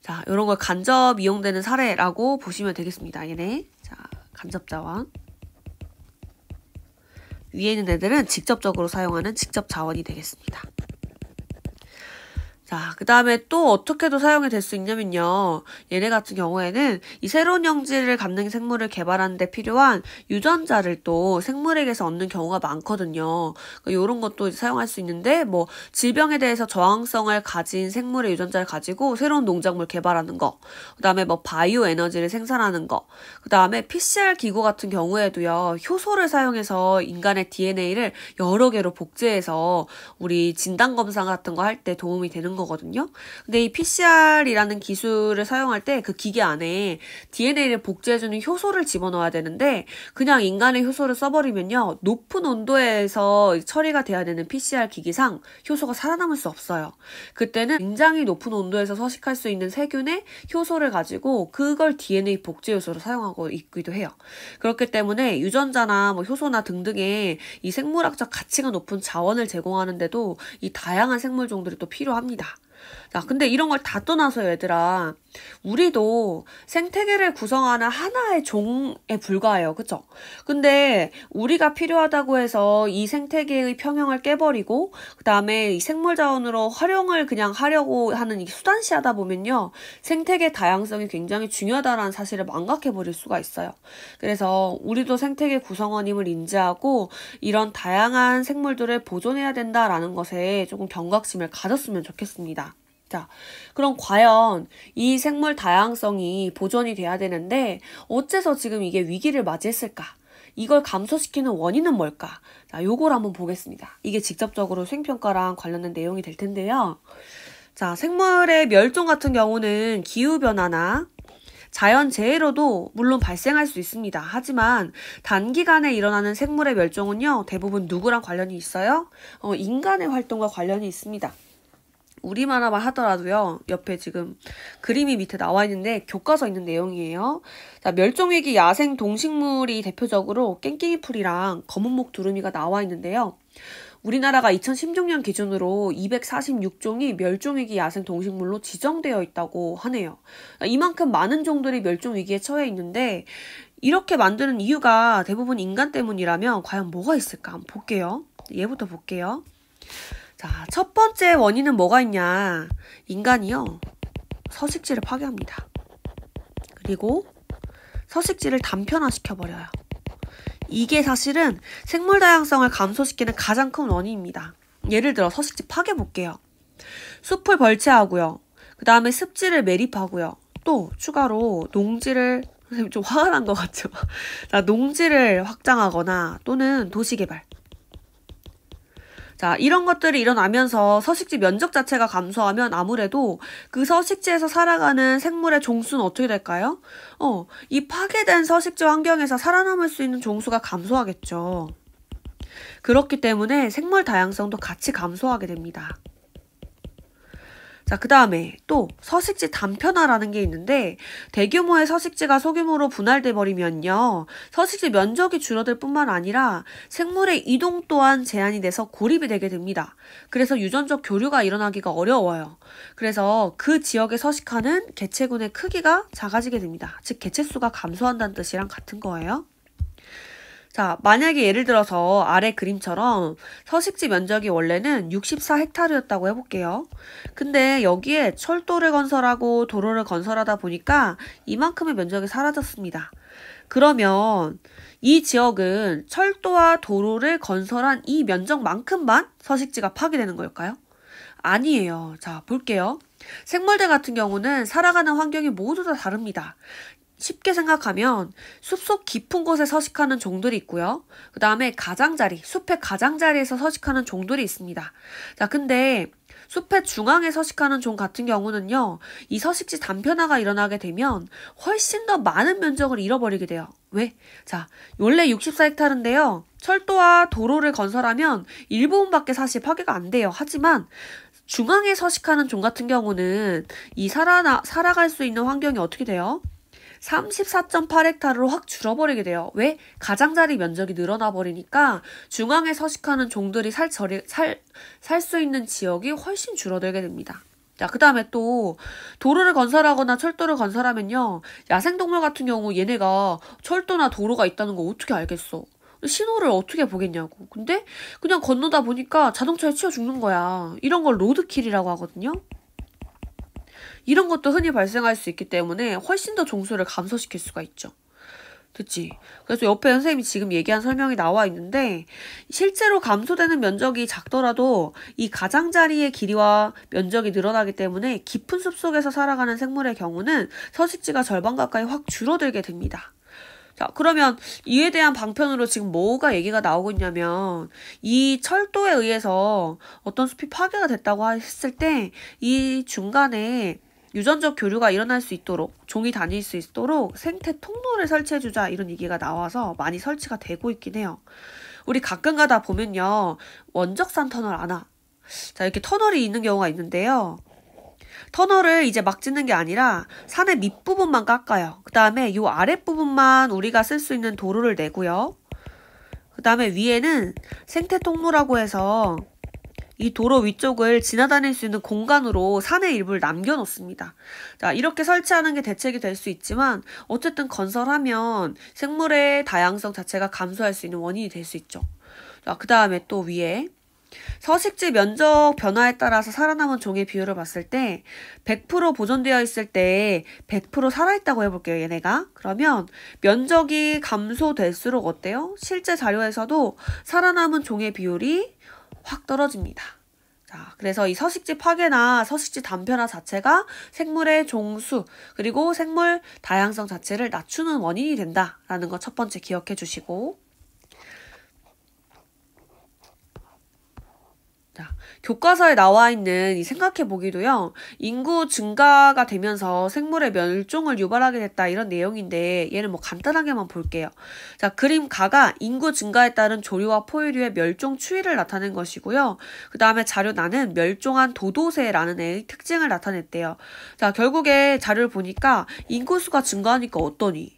자, 이런 걸 간접 이용되는 사례라고 보시면 되겠습니다. 얘네. 자, 간접 자원. 위에 있는 애들은 직접적으로 사용하는 직접 자원이 되겠습니다. 자, 그 다음에 또 어떻게도 사용이 될 수 있냐면요. 얘네 같은 경우에는 이 새로운 영질을 갖는 생물을 개발하는 데 필요한 유전자를 또 생물에게서 얻는 경우가 많거든요. 요런 것도 사용할 수 있는데 뭐 질병에 대해서 저항성을 가진 생물의 유전자를 가지고 새로운 농작물 개발하는 거, 그 다음에 뭐 바이오 에너지를 생산하는 거, 그 다음에 PCR 기구 같은 경우에도요. 효소를 사용해서 인간의 DNA를 여러 개로 복제해서 우리 진단검사 같은 거 할 때 도움이 되는 거거든요. 근데 이 PCR이라는 기술을 사용할 때 그 기계 안에 DNA를 복제해주는 효소를 집어넣어야 되는데 그냥 인간의 효소를 써버리면요. 높은 온도에서 처리가 돼야 되는 PCR 기기상 효소가 살아남을 수 없어요. 그때는 굉장히 높은 온도에서 서식할 수 있는 세균의 효소를 가지고 그걸 DNA 복제 효소로 사용하고 있기도 해요. 그렇기 때문에 유전자나 뭐 효소나 등등의 이 생물학적 가치가 높은 자원을 제공하는데도 이 다양한 생물종들이 또 필요합니다. 자, 근데 이런 걸 다 떠나서 얘들아, 우리도 생태계를 구성하는 하나의 종에 불과해요. 그쵸? 근데 우리가 필요하다고 해서 이 생태계의 평형을 깨버리고 그 다음에 이 생물자원으로 활용을 그냥 하려고 하는 이 수단시하다 보면요. 생태계 다양성이 굉장히 중요하다는 사실을 망각해버릴 수가 있어요. 그래서 우리도 생태계 구성원임을 인지하고 이런 다양한 생물들을 보존해야 된다라는 것에 조금 경각심을 가졌으면 좋겠습니다. 자, 그럼 과연 이 생물 다양성이 보존이 돼야 되는데 어째서 지금 이게 위기를 맞이했을까? 이걸 감소시키는 원인은 뭘까? 자, 요걸 한번 보겠습니다. 이게 직접적으로 수행평가랑 관련된 내용이 될 텐데요. 자, 생물의 멸종 같은 경우는 기후변화나 자연재해로도 물론 발생할 수 있습니다. 하지만 단기간에 일어나는 생물의 멸종은요, 대부분 누구랑 관련이 있어요? 인간의 활동과 관련이 있습니다. 우리만화만 하더라도요. 옆에 지금 그림이 밑에 나와 있는데 교과서 있는 내용이에요. 자, 멸종위기 야생 동식물이 대표적으로 깽깽이풀이랑 검은목 두루미가 나와 있는데요. 우리나라가 2016년 기준으로 246종이 멸종위기 야생 동식물로 지정되어 있다고 하네요. 이만큼 많은 종들이 멸종위기에 처해 있는데 이렇게 만드는 이유가 대부분 인간 때문이라면 과연 뭐가 있을까? 한번 볼게요. 얘부터 볼게요. 자, 첫 번째 원인은 뭐가 있냐? 인간이요. 서식지를 파괴합니다. 그리고 서식지를 단편화시켜버려요. 이게 사실은 생물 다양성을 감소시키는 가장 큰 원인입니다. 예를 들어 서식지 파괴 볼게요. 숲을 벌채하고요. 그 다음에 습지를 매립하고요. 또 추가로 농지를, 선생님 좀 화가 난 것 같죠? 자, 농지를 확장하거나 또는 도시개발. 자, 이런 것들이 일어나면서 서식지 면적 자체가 감소하면 아무래도 그 서식지에서 살아가는 생물의 종수는 어떻게 될까요? 이 파괴된 서식지 환경에서 살아남을 수 있는 종수가 감소하겠죠. 그렇기 때문에 생물 다양성도 같이 감소하게 됩니다. 자, 그 다음에 또 서식지 단편화라는 게 있는데 대규모의 서식지가 소규모로 분할돼 버리면요. 서식지 면적이 줄어들 뿐만 아니라 생물의 이동 또한 제한이 돼서 고립이 되게 됩니다. 그래서 유전적 교류가 일어나기가 어려워요. 그래서 그 지역에 서식하는 개체군의 크기가 작아지게 됩니다. 즉 개체수가 감소한다는 뜻이랑 같은 거예요. 자, 만약에 예를 들어서 아래 그림처럼 서식지 면적이 원래는 64헥타르였다고 해볼게요. 근데 여기에 철도를 건설하고 도로를 건설하다 보니까 이만큼의 면적이 사라졌습니다. 그러면 이 지역은 철도와 도로를 건설한 이 면적만큼만 서식지가 파괴되는 걸까요? 아니에요. 자, 볼게요. 생물들 같은 경우는 살아가는 환경이 모두 다 다릅니다. 쉽게 생각하면 숲속 깊은 곳에 서식하는 종들이 있고요. 그 다음에 가장자리, 숲의 가장자리에서 서식하는 종들이 있습니다. 자, 근데 숲의 중앙에 서식하는 종 같은 경우는요. 이 서식지 단편화가 일어나게 되면 훨씬 더 많은 면적을 잃어버리게 돼요. 왜? 자, 원래 64헥타르인데요. 철도와 도로를 건설하면 일부분밖에 사실 파괴가 안 돼요. 하지만 중앙에 서식하는 종 같은 경우는 이 살아갈 수 있는 환경이 어떻게 돼요? 34.8헥타르로 확 줄어버리게 돼요. 왜? 가장자리 면적이 늘어나 버리니까 중앙에 서식하는 종들이 살 수 있는 지역이 훨씬 줄어들게 됩니다. 자, 그 다음에 또 도로를 건설하거나 철도를 건설하면요. 야생동물 같은 경우 얘네가 철도나 도로가 있다는 거 어떻게 알겠어? 신호를 어떻게 보겠냐고. 근데 그냥 건너다 보니까 자동차에 치여 죽는 거야. 이런 걸 로드킬이라고 하거든요. 이런 것도 흔히 발생할 수 있기 때문에 훨씬 더 종수를 감소시킬 수가 있죠. 그치? 그래서 옆에 선생님이 지금 얘기한 설명이 나와 있는데 실제로 감소되는 면적이 작더라도 이 가장자리의 길이와 면적이 늘어나기 때문에 깊은 숲속에서 살아가는 생물의 경우는 서식지가 절반 가까이 확 줄어들게 됩니다. 자, 그러면 이에 대한 방편으로 지금 뭐가 얘기가 나오고 있냐면 이 철도에 의해서 어떤 숲이 파괴가 됐다고 했을 때 이 중간에 유전적 교류가 일어날 수 있도록 종이 다닐 수 있도록 생태 통로를 설치해주자 이런 얘기가 나와서 많이 설치가 되고 있긴 해요. 우리 가끔 가다 보면요. 원적산 터널 아나? 자, 이렇게 터널이 있는 경우가 있는데요. 터널을 이제 막 짓는 게 아니라 산의 밑부분만 깎아요. 그 다음에 이 아랫부분만 우리가 쓸 수 있는 도로를 내고요. 그 다음에 위에는 생태 통로라고 해서 이 도로 위쪽을 지나다닐 수 있는 공간으로 산의 일부를 남겨놓습니다. 자, 이렇게 설치하는 게 대책이 될 수 있지만 어쨌든 건설하면 생물의 다양성 자체가 감소할 수 있는 원인이 될 수 있죠. 자, 그 다음에 또 위에 서식지 면적 변화에 따라서 살아남은 종의 비율을 봤을 때 100% 보존되어 있을 때 100% 살아있다고 해볼게요. 얘네가. 그러면 면적이 감소될수록 어때요? 실제 자료에서도 살아남은 종의 비율이 확 떨어집니다. 자, 그래서 이 서식지 파괴나 서식지 단편화 자체가 생물의 종수 그리고 생물 다양성 자체를 낮추는 원인이 된다라는 거 첫 번째 기억해 주시고, 자, 교과서에 나와 있는 이 생각해보기도요. 인구 증가가 되면서 생물의 멸종을 유발하게 됐다 이런 내용인데 얘는 뭐 간단하게만 볼게요. 자, 그림 가가 인구 증가에 따른 조류와 포유류의 멸종 추이를 나타낸 것이고요. 그 다음에 자료 나는 멸종한 도도새라는 애의 특징을 나타냈대요. 자, 결국에 자료를 보니까 인구수가 증가하니까 어떠니?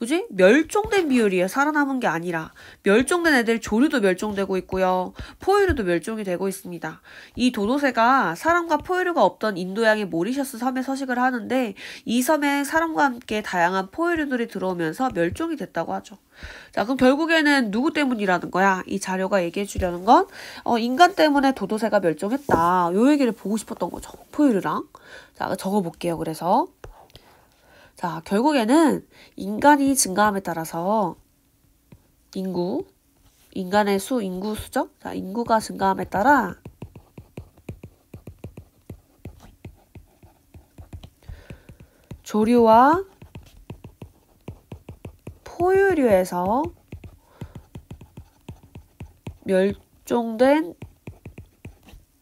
그지? 멸종된 비율이에요. 살아남은 게 아니라. 멸종된 애들 조류도 멸종되고 있고요. 포유류도 멸종이 되고 있습니다. 이 도도새가 사람과 포유류가 없던 인도양의 모리셔스 섬에 서식을 하는데 이 섬에 사람과 함께 다양한 포유류들이 들어오면서 멸종이 됐다고 하죠. 자, 그럼 결국에는 누구 때문이라는 거야? 이 자료가 얘기해 주려는 건 인간 때문에 도도새가 멸종했다. 요 얘기를 보고 싶었던 거죠. 포유류랑. 자, 적어볼게요. 그래서 자, 결국에는 인간이 증가함에 따라서 인간의 인구 수죠? 자, 인구가 증가함에 따라 조류와 포유류에서 멸종된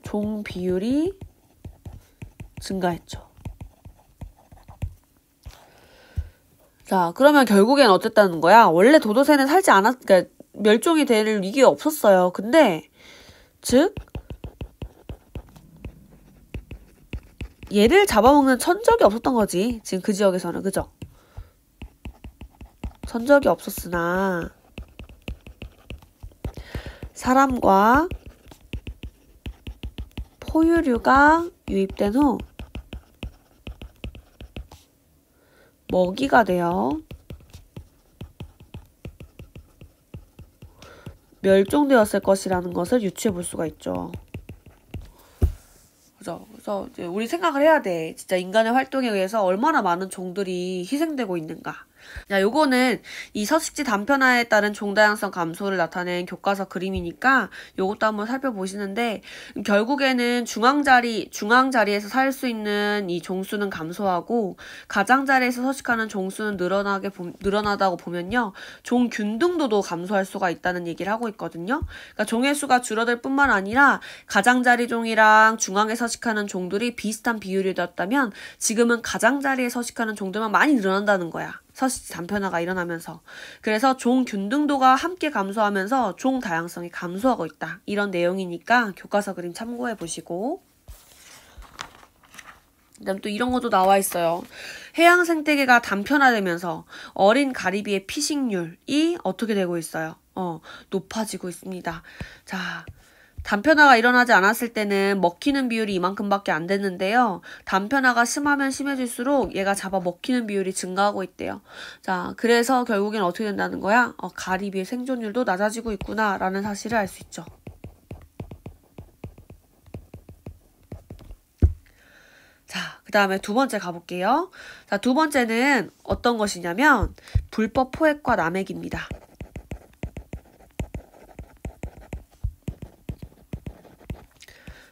종 비율이 증가했죠. 자, 그러면 결국엔 어쨌다는 거야? 원래 도도새는 그러니까 멸종이 될 위기가 없었어요. 근데, 즉, 얘를 잡아먹는 천적이 없었던 거지. 지금 그 지역에서는, 그죠? 천적이 없었으나, 사람과 포유류가 유입된 후, 먹이가 되어 멸종되었을 것이라는 것을 유추해 볼 수가 있죠. 그죠? 그래서 이제 우리 생각을 해야 돼. 진짜 인간의 활동에 의해서 얼마나 많은 종들이 희생되고 있는가. 자, 요거는 이 서식지 단편화에 따른 종다양성 감소를 나타낸 교과서 그림이니까 요것도 한번 살펴보시는데 결국에는 중앙자리에서 살 수 있는 이 종수는 감소하고 가장자리에서 서식하는 종수는 늘어나다고 보면요. 종 균등도도 감소할 수가 있다는 얘기를 하고 있거든요. 그러니까 종의 수가 줄어들 뿐만 아니라 가장자리 종이랑 중앙에 서식하는 종들이 비슷한 비율이었다면 지금은 가장자리에 서식하는 종들만 많이 늘어난다는 거야. 서식지 단편화가 일어나면서. 그래서 종 균등도가 함께 감소하면서 종 다양성이 감소하고 있다. 이런 내용이니까 교과서 그림 참고해 보시고. 그다음 또 이런 것도 나와 있어요. 해양 생태계가 단편화되면서 어린 가리비의 피식률이 어떻게 되고 있어요? 높아지고 있습니다. 자, 단편화가 일어나지 않았을 때는 먹히는 비율이 이만큼밖에 안 됐는데요. 단편화가 심하면 심해질수록 얘가 잡아 먹히는 비율이 증가하고 있대요. 자, 그래서 결국엔 어떻게 된다는 거야? 가리비의 생존율도 낮아지고 있구나 라는 사실을 알 수 있죠. 자, 그 다음에 두 번째 가볼게요. 자, 두 번째는 어떤 것이냐면 불법 포획과 남획입니다.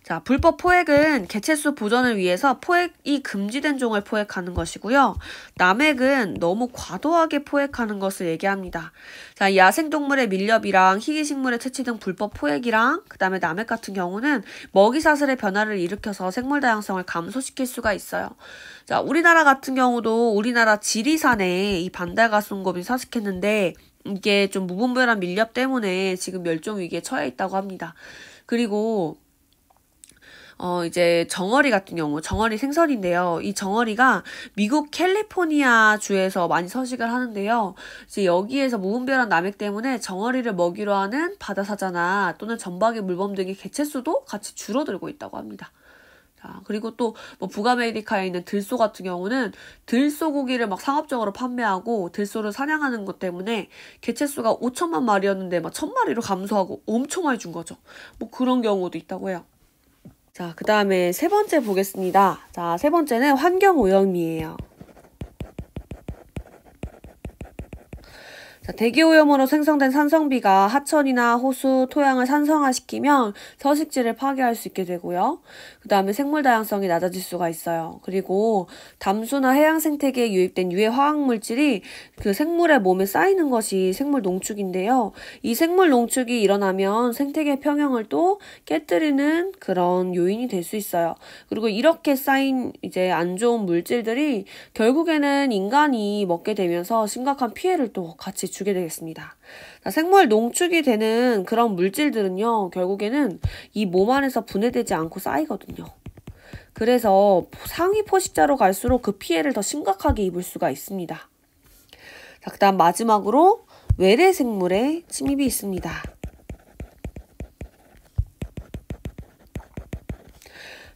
자, 불법 포획은 개체수 보존을 위해서 포획이 금지된 종을 포획하는 것이고요. 남획은 너무 과도하게 포획하는 것을 얘기합니다. 자, 야생동물의 밀렵이랑 희귀식물의 채취 등 불법 포획이랑 그 다음에 남획 같은 경우는 먹이사슬의 변화를 일으켜서 생물 다양성을 감소시킬 수가 있어요. 자, 우리나라 같은 경우도 우리나라 지리산에 이 반달가슴곰이 서식했는데 이게 좀 무분별한 밀렵 때문에 지금 멸종 위기에 처해 있다고 합니다. 그리고 이제 정어리 같은 경우, 정어리 생선인데요. 이 정어리가 미국 캘리포니아 주에서 많이 서식을 하는데요. 이제 여기에서 무분별한 남획 때문에 정어리를 먹이로 하는 바다사자나 또는 점박이 물범 등의 개체수도 같이 줄어들고 있다고 합니다. 자, 그리고 또 뭐 북아메리카에 있는 들소 같은 경우는 들소 고기를 막 상업적으로 판매하고 들소를 사냥하는 것 때문에 개체수가 5천만 마리였는데 막 1,000마리로 감소하고 엄청 많이 준 거죠. 뭐 그런 경우도 있다고 해요. 자, 그 다음에 세 번째 보겠습니다. 자, 세 번째는 환경오염이에요. 자, 대기오염으로 생성된 산성비가 하천이나 호수, 토양을 산성화시키면 서식지를 파괴할 수 있게 되고요. 그 다음에 생물 다양성이 낮아질 수가 있어요. 그리고 담수나 해양 생태계에 유입된 유해 화학물질이 그 생물의 몸에 쌓이는 것이 생물 농축인데요. 이 생물 농축이 일어나면 생태계 평형을 또 깨뜨리는 그런 요인이 될 수 있어요. 그리고 이렇게 쌓인 이제 안 좋은 물질들이 결국에는 인간이 먹게 되면서 심각한 피해를 또 같이 주게 되겠습니다. 자, 생물 농축이 되는 그런 물질들은요, 결국에는 이 몸 안에서 분해되지 않고 쌓이거든요. 그래서 상위 포식자로 갈수록 그 피해를 더 심각하게 입을 수가 있습니다. 자, 그 다음 마지막으로 외래 생물의 침입이 있습니다.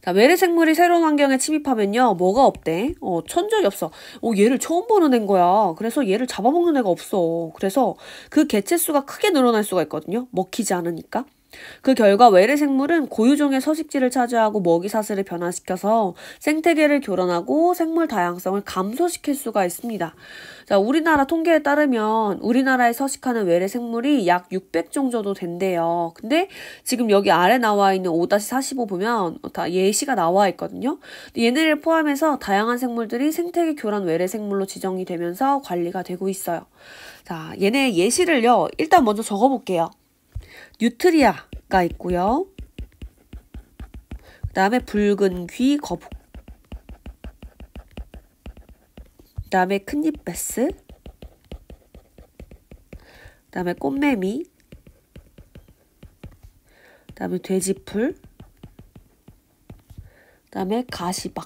자, 외래 생물이 새로운 환경에 침입하면요, 뭐가 없대? 천적이 없어. 얘를 처음 보는 애인 거야. 그래서 얘를 잡아먹는 애가 없어. 그래서 그 개체 수가 크게 늘어날 수가 있거든요. 먹히지 않으니까. 그 결과 외래 생물은 고유종의 서식지를 차지하고 먹이 사슬을 변화시켜서 생태계를 교란하고 생물 다양성을 감소시킬 수가 있습니다. 자, 우리나라 통계에 따르면 우리나라에 서식하는 외래 생물이 약 600종 정도 된대요. 근데 지금 여기 아래 나와 있는 5-45 보면 다 예시가 나와 있거든요. 얘네를 포함해서 다양한 생물들이 생태계 교란 외래 생물로 지정이 되면서 관리가 되고 있어요. 자, 얘네 예시를요, 일단 먼저 적어볼게요. 뉴트리아가 있고요. 그 다음에 붉은 귀 거북. 그 다음에 큰잎베스. 그 다음에 꽃매미. 그 다음에 돼지풀. 그 다음에 가시박.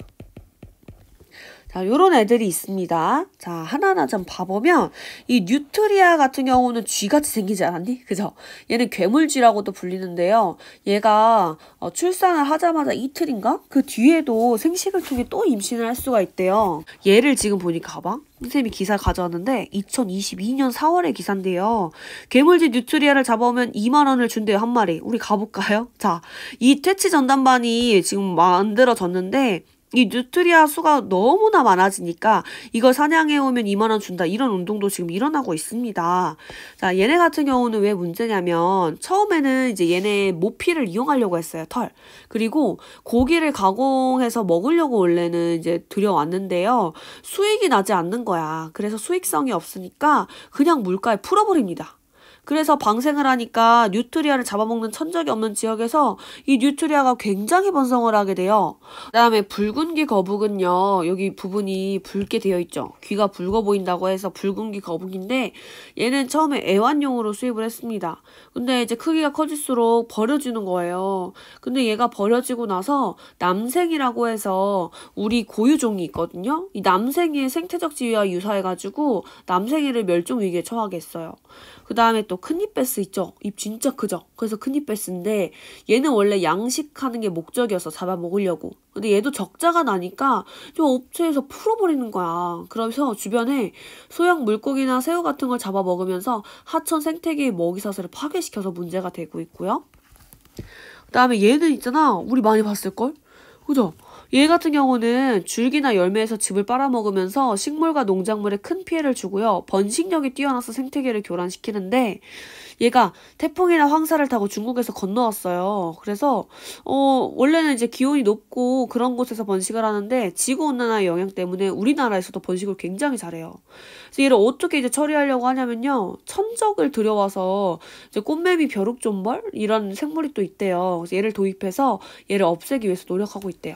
자, 요런 애들이 있습니다. 자, 하나하나 좀 봐보면 이 뉴트리아 같은 경우는 쥐같이 생기지 않았니? 그죠? 얘는 괴물쥐라고도 불리는데요. 얘가 출산을 하자마자 이틀인가? 그 뒤에도 생식을 통해 또 임신을 할 수가 있대요. 얘를 지금 보니까 봐봐. 선생님이 기사를 가져왔는데 2022년 4월의 기사인데요. 괴물쥐 뉴트리아를 잡아오면 2만 원을 준대요, 한 마리. 우리 가볼까요? 자, 이 퇴치 전담반이 지금 만들어졌는데 이 뉴트리아 수가 너무나 많아지니까 이걸 사냥해 오면 2만 원 준다, 이런 운동도 지금 일어나고 있습니다. 자, 얘네 같은 경우는 왜 문제냐면 처음에는 이제 얘네 모피를 이용하려고 했어요, 털. 그리고 고기를 가공해서 먹으려고 원래는 이제 들여왔는데요. 수익이 나지 않는 거야. 그래서 수익성이 없으니까 그냥 물가에 풀어버립니다. 그래서 방생을 하니까 뉴트리아를 잡아먹는 천적이 없는 지역에서 이 뉴트리아가 굉장히 번성을 하게 돼요. 그 다음에 붉은귀 거북은요, 여기 부분이 붉게 되어 있죠. 귀가 붉어 보인다고 해서 붉은귀 거북인데 얘는 처음에 애완용으로 수입을 했습니다. 근데 이제 크기가 커질수록 버려지는 거예요. 근데 얘가 버려지고 나서 남생이라고 해서 우리 고유종이 있거든요. 이 남생이의 생태적 지위와 유사해가지고 남생이를 멸종 위기에 처하게 했어요. 그 다음에 또 큰잎베스 있죠? 입 진짜 크죠? 그래서 큰잎베스인데 얘는 원래 양식하는 게 목적이어서 잡아먹으려고. 근데 얘도 적자가 나니까 좀 업체에서 풀어버리는 거야. 그러면서 주변에 소형 물고기나 새우 같은 걸 잡아먹으면서 하천 생태계의 먹이사슬을 파괴시켜서 문제가 되고 있고요. 그 다음에 얘는 있잖아. 우리 많이 봤을걸? 그죠? 얘 같은 경우는 줄기나 열매에서 즙을 빨아먹으면서 식물과 농작물에 큰 피해를 주고요. 번식력이 뛰어나서 생태계를 교란시키는데 얘가 태풍이나 황사를 타고 중국에서 건너왔어요. 그래서 원래는 이제 기온이 높고 그런 곳에서 번식을 하는데 지구온난화의 영향 때문에 우리나라에서도 번식을 굉장히 잘해요. 그래서 얘를 어떻게 이제 처리하려고 하냐면요. 천적을 들여와서 이제 꽃매미 벼룩존벌 이런 생물이 또 있대요. 그래서 얘를 도입해서 얘를 없애기 위해서 노력하고 있대요.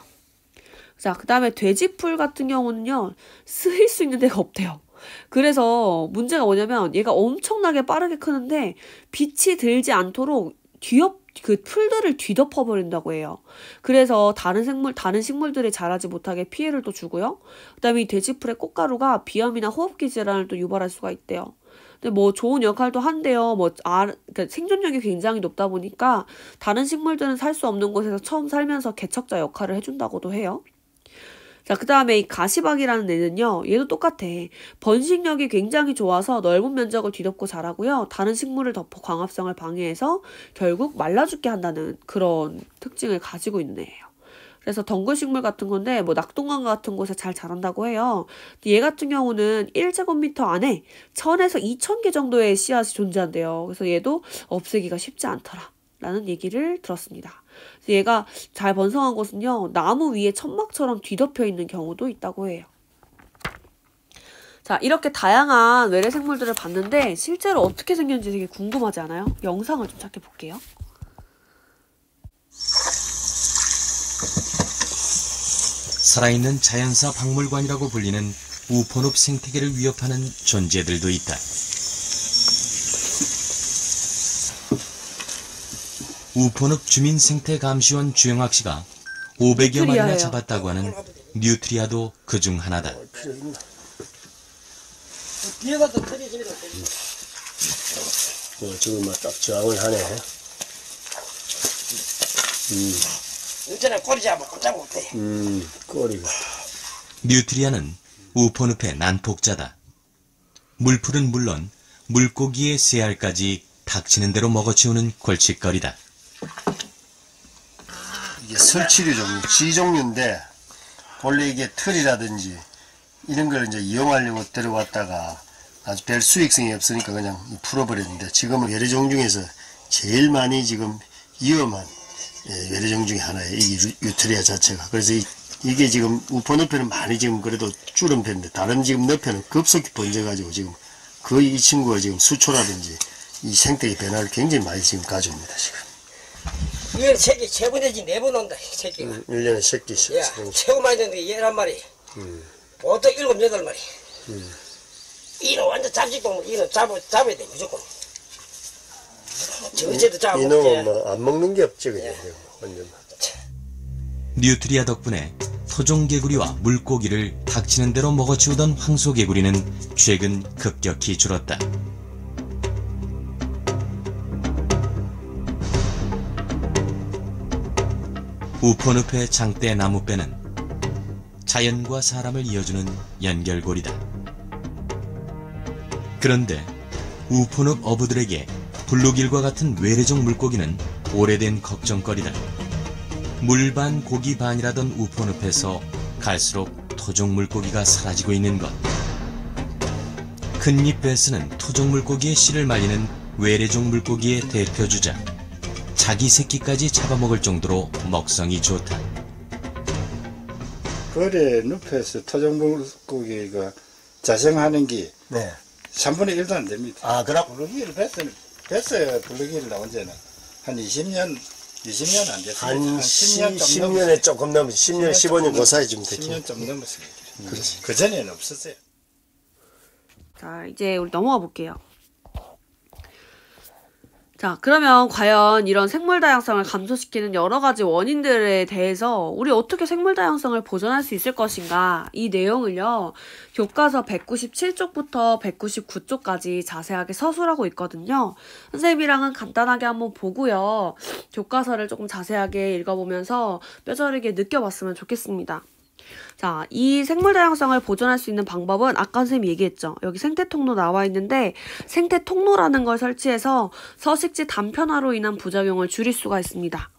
자, 그 다음에 돼지풀 같은 경우는요, 쓰일 수 있는 데가 없대요. 그래서 문제가 뭐냐면 얘가 엄청나게 빠르게 크는데 빛이 들지 않도록 그 풀들을 뒤덮어 버린다고 해요. 그래서 다른 식물들이 자라지 못하게 피해를 또 주고요. 그 다음에 이 돼지풀의 꽃가루가 비염이나 호흡기 질환을 또 유발할 수가 있대요. 근데 뭐 좋은 역할도 한대요. 그러니까 생존력이 굉장히 높다 보니까 다른 식물들은 살 수 없는 곳에서 처음 살면서 개척자 역할을 해준다고도 해요. 자, 그 다음에 이 가시박이라는 애는요, 얘도 똑같아. 번식력이 굉장히 좋아서 넓은 면적을 뒤덮고 자라고요. 다른 식물을 덮어 광합성을 방해해서 결국 말라 죽게 한다는 그런 특징을 가지고 있는 애예요. 그래서 덩굴식물 같은 건데 뭐 낙동강 같은 곳에 잘 자란다고 해요. 얘 같은 경우는 1제곱미터 안에 1000에서 2000개 정도의 씨앗이 존재한대요. 그래서 얘도 없애기가 쉽지 않더라 라는 얘기를 들었습니다. 그래서 얘가 잘 번성한 곳은요, 나무 위에 천막처럼 뒤덮여 있는 경우도 있다고 해요. 자, 이렇게 다양한 외래 생물들을 봤는데 실제로 어떻게 생겼는지 되게 궁금하지 않아요? 영상을 좀 찾게 볼게요. 살아있는 자연사 박물관이라고 불리는 우포늪 생태계를 위협하는 존재들도 있다. 우포늪 주민생태감시원 주영학 씨가 500여 마리나 잡았다고 하는 뉴트리아도 그중 하나다. 지금 딱 저항을 하네. 언제나 꼬리 잡아 꼼짝 못해. 꼬리가. 뉴트리아는 우포늪의 난폭자다. 물풀은 물론 물고기의 새알까지 닥치는 대로 먹어치우는 골칫거리다. 이게 설치류 종류, 쥐 종류인데 원래 이게 털이라든지 이런 걸 이제 이용하려고 데려왔다가 아주 별 수익성이 없으니까 그냥 풀어버렸는데 지금은 외래종 중에서 제일 많이 지금 위험한 외래종 중에 하나예요. 이 뉴트리아 자체가. 그래서 이게 지금 우포늪에는 많이 지금 그래도 줄은 편인데 다른 지금 늪에는 급속히 번져가지고 지금 거의 이 친구가 지금 수초라든지 이 생태계 변화를 굉장히 많이 지금 가져옵니다, 지금. 이건 새끼 3번 내지 4번 온다, 새끼가. 1년에 새끼. 야, 최고 많이 되는데 11마리. 보통 7, 8마리. 이는 완전 잡식동물, 이는 잡아야 돼, 무조건. 저제도 잡아먹지. 이놈은 뭐 안 먹는 게 없지, 그냥. 완전. 뉴트리아 덕분에 토종개구리와 물고기를 닥치는 대로 먹어치우던 황소개구리는 최근 급격히 줄었다. 우포늪의 장대 나무배는 자연과 사람을 이어주는 연결고리다. 그런데 우포늪 어부들에게 블루길과 같은 외래종 물고기는 오래된 걱정거리다. 물 반 고기 반이라던 우포늪에서 갈수록 토종 물고기가 사라지고 있는 것. 큰잎 베스는 토종 물고기의 씨를 말리는 외래종 물고기의 대표주자. 자기 새끼까지 잡아먹을 정도로 먹성이 좋다. 거래 늪에서 토종 물고기가 자생하는 게 네. 3분의 1도 안 됩니다. 아, 그럼? 블루기를 뱄어요. 블루기를 언제는 한 20년 안 됐어요. 한 10년 좀 10년에 조금 넘은 10년, 15년 그 사이 좀 됐죠. 10년 좀 넘었어요. 그 전에는 없었어요. 자, 이제 우리 넘어가 볼게요. 자, 그러면 과연 이런 생물 다양성을 감소시키는 여러 가지 원인들에 대해서 우리 어떻게 생물 다양성을 보존할 수 있을 것인가, 이 내용을요, 교과서 197쪽부터 199쪽까지 자세하게 서술하고 있거든요. 선생님이랑은 간단하게 한번 보고요, 교과서를 조금 자세하게 읽어보면서 뼈저리게 느껴봤으면 좋겠습니다. 자, 이 생물 다양성을 보존할 수 있는 방법은 아까 선생님이 얘기했죠. 여기 생태통로 나와 있는데 생태통로라는 걸 설치해서 서식지 단편화로 인한 부작용을 줄일 수가 있습니다.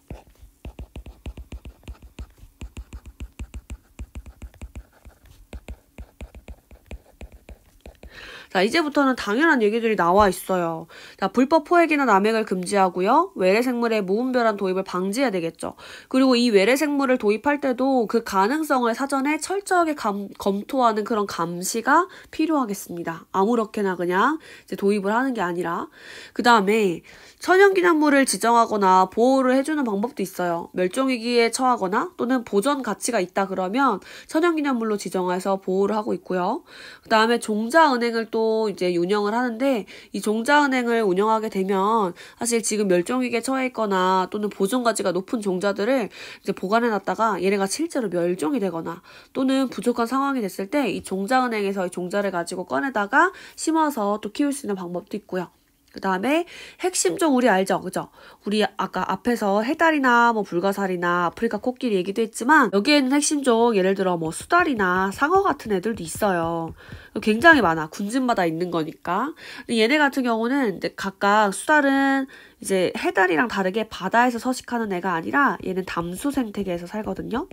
자, 이제부터는 당연한 얘기들이 나와 있어요. 자, 불법 포획이나 남획을 금지하고요. 외래생물의 무분별한 도입을 방지해야 되겠죠. 그리고 이 외래생물을 도입할 때도 그 가능성을 사전에 철저하게 검토하는 그런 감시가 필요하겠습니다. 아무렇게나 그냥 이제 도입을 하는 게 아니라. 그 다음에 천연기념물을 지정하거나 보호를 해주는 방법도 있어요. 멸종위기에 처하거나 또는 보전 가치가 있다 그러면 천연기념물로 지정해서 보호를 하고 있고요. 그 다음에 종자은행을 또 이제 운영을 하는데, 이 종자은행을 운영하게 되면 사실 지금 멸종위기에 처해 있거나 또는 보존 가치가 높은 종자들을 이제 보관해 놨다가 얘네가 실제로 멸종이 되거나 또는 부족한 상황이 됐을 때 이 종자은행에서 이 종자를 가지고 꺼내다가 심어서 또 키울 수 있는 방법도 있고요. 그 다음에 핵심종 우리 알죠? 그죠? 우리 아까 앞에서 해달이나 뭐 불가사리나 아프리카 코끼리 얘기도 했지만 여기에는 핵심종 예를 들어 뭐 수달이나 상어 같은 애들도 있어요. 굉장히 많아. 군집마다 있는 거니까. 근데 얘네 같은 경우는 이제 각각 수달은 이제 해달이랑 다르게 바다에서 서식하는 애가 아니라 얘는 담수 생태계에서 살거든요.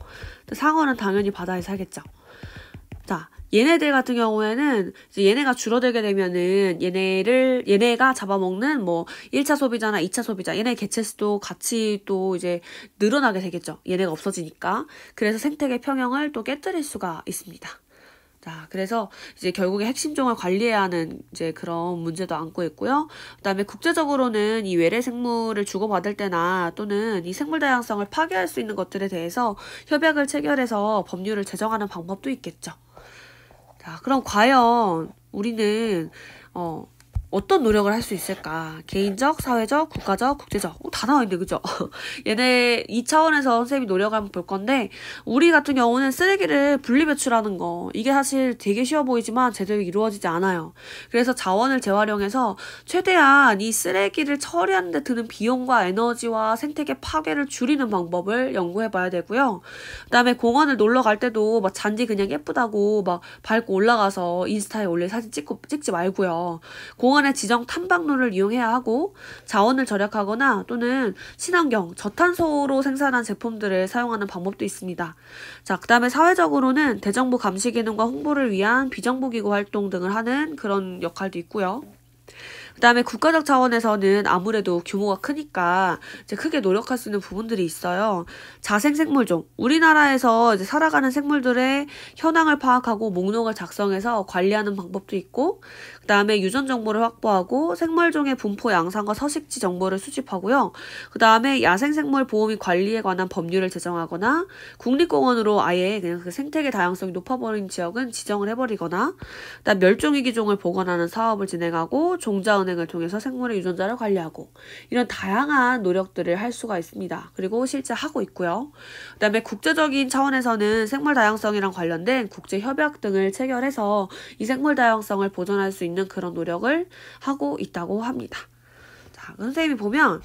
근데 상어는 당연히 바다에 살겠죠. 자, 얘네들 같은 경우에는 이제 얘네가 줄어들게 되면은 얘네가 잡아먹는 뭐 1차 소비자나 2차 소비자 얘네 개체수도 같이 또 이제 늘어나게 되겠죠. 얘네가 없어지니까. 그래서 생태계 평형을 또 깨뜨릴 수가 있습니다. 자, 그래서 이제 결국에 핵심종을 관리해야 하는 이제 그런 문제도 안고 있고요. 그다음에 국제적으로는 이 외래 생물을 주고받을 때나 또는 이 생물 다양성을 파괴할 수 있는 것들에 대해서 협약을 체결해서 법률을 제정하는 방법도 있겠죠. 자, 그럼 과연 우리는 어떤 노력을 할 수 있을까? 개인적, 사회적, 국가적, 국제적. 다 나와있네, 그죠? 얘네 이 차원에서 선생님이 노력을 한번 볼 건데 우리 같은 경우는 쓰레기를 분리배출하는 거 이게 사실 되게 쉬워 보이지만 제대로 이루어지지 않아요. 그래서 자원을 재활용해서 최대한 이 쓰레기를 처리하는 데 드는 비용과 에너지와 생태계 파괴를 줄이는 방법을 연구해봐야 되고요. 그 다음에 공원을 놀러 갈 때도 막 잔디 그냥 예쁘다고 막 밟고 올라가서 인스타에 올릴 사진 찍지 말고요. 공원의 지정 탐방로를 이용해야 하고 자원을 절약하거나 또는 친환경, 저탄소로 생산한 제품들을 사용하는 방법도 있습니다. 자, 그 다음에 사회적으로는 대정부 감시 기능과 홍보를 위한 비정부기구 활동 등을 하는 그런 역할도 있고요. 그 다음에 국가적 차원에서는 아무래도 규모가 크니까 이제 크게 노력할 수 있는 부분들이 있어요. 자생생물종. 우리나라에서 이제 살아가는 생물들의 현황을 파악하고 목록을 작성해서 관리하는 방법도 있고, 그 다음에 유전 정보를 확보하고 생물종의 분포 양상과 서식지 정보를 수집하고요. 그 다음에 야생생물 보호 및 관리에 관한 법률을 제정하거나 국립공원으로 아예 그냥 그 생태계 다양성이 높아버린 지역은 지정을 해버리거나, 그다음 멸종위기종을 복원하는 사업을 진행하고 종자은행을 통해서 생물의 유전자를 관리하고 이런 다양한 노력들을 할 수가 있습니다. 그리고 실제 하고 있고요. 그다음에 국제적인 차원에서는 생물 다양성이랑 관련된 국제 협약 등을 체결해서 이 생물 다양성을 보존할 수 있는 그런 노력을 하고 있다고 합니다. 자, 선생님이 보면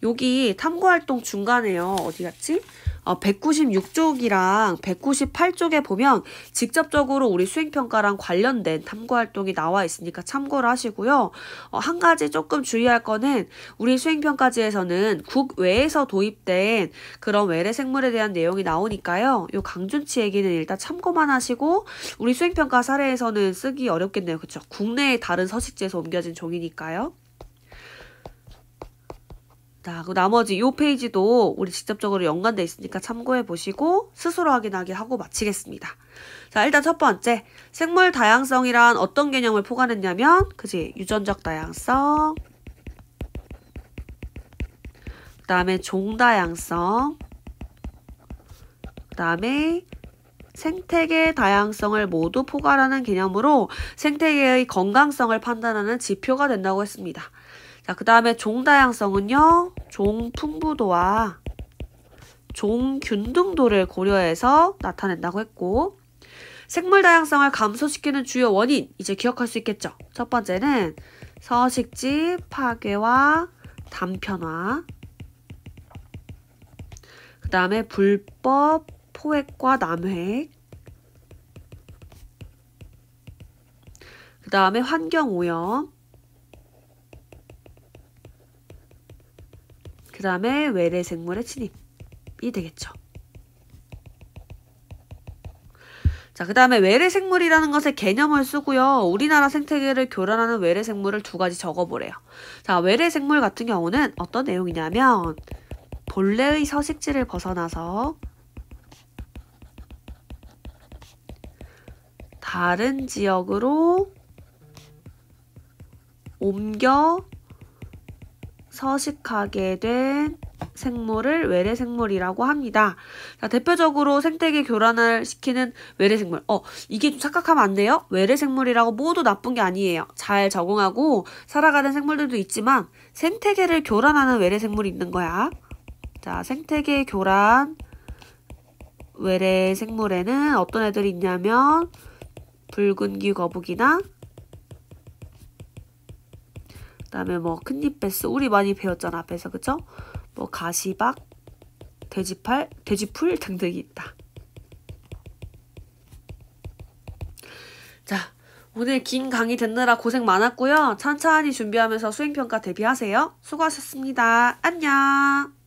여기 탐구활동 중간에요. 어디 갔지? 196쪽이랑 198쪽에 보면 직접적으로 우리 수행평가랑 관련된 탐구활동이 나와 있으니까 참고를 하시고요. 한 가지 조금 주의할 거는 우리 수행평가지에서는 국외에서 도입된 그런 외래 생물에 대한 내용이 나오니까요. 요 강준치 얘기는 일단 참고만 하시고 우리 수행평가 사례에서는 쓰기 어렵겠네요. 그쵸? 국내의 다른 서식지에서 옮겨진 종이니까요. 자, 그 나머지 이 페이지도 우리 직접적으로 연관돼 있으니까 참고해 보시고 스스로 확인하게 하고 마치겠습니다. 자, 일단 첫 번째, 생물 다양성이란 어떤 개념을 포괄했냐면, 그지? 유전적 다양성, 그 다음에 종 다양성, 그 다음에 생태계 다양성을 모두 포괄하는 개념으로 생태계의 건강성을 판단하는 지표가 된다고 했습니다. 자, 그 다음에 종 다양성은요, 종 풍부도와 종 균등도를 고려해서 나타낸다고 했고, 생물 다양성을 감소시키는 주요 원인, 이제 기억할 수 있겠죠? 첫 번째는 서식지 파괴와 단편화, 그 다음에 불법 포획과 남획, 그 다음에 환경오염, 그 다음에 외래 생물의 침입이 되겠죠. 자, 그 다음에 외래 생물이라는 것의 개념을 쓰고요. 우리나라 생태계를 교란하는 외래 생물을 두 가지 적어보래요. 자, 외래 생물 같은 경우는 어떤 내용이냐면 본래의 서식지를 벗어나서 다른 지역으로 옮겨 서식하게 된 생물을 외래 생물이라고 합니다. 자, 대표적으로 생태계 교란을 시키는 외래 생물. 이게 좀 착각하면 안 돼요. 외래 생물이라고 모두 나쁜 게 아니에요. 잘 적응하고 살아가는 생물들도 있지만 생태계를 교란하는 외래 생물이 있는 거야. 자, 생태계 교란 외래 생물에는 어떤 애들이 있냐면 붉은귀 거북이나 그다음에 뭐 큰잎배스 우리 많이 배웠잖아 앞에서 그죠? 뭐 가시박, 돼지풀 등등이 있다. 자, 오늘 긴 강의 듣느라 고생 많았고요. 천천히 준비하면서 수행평가 대비하세요. 수고하셨습니다. 안녕.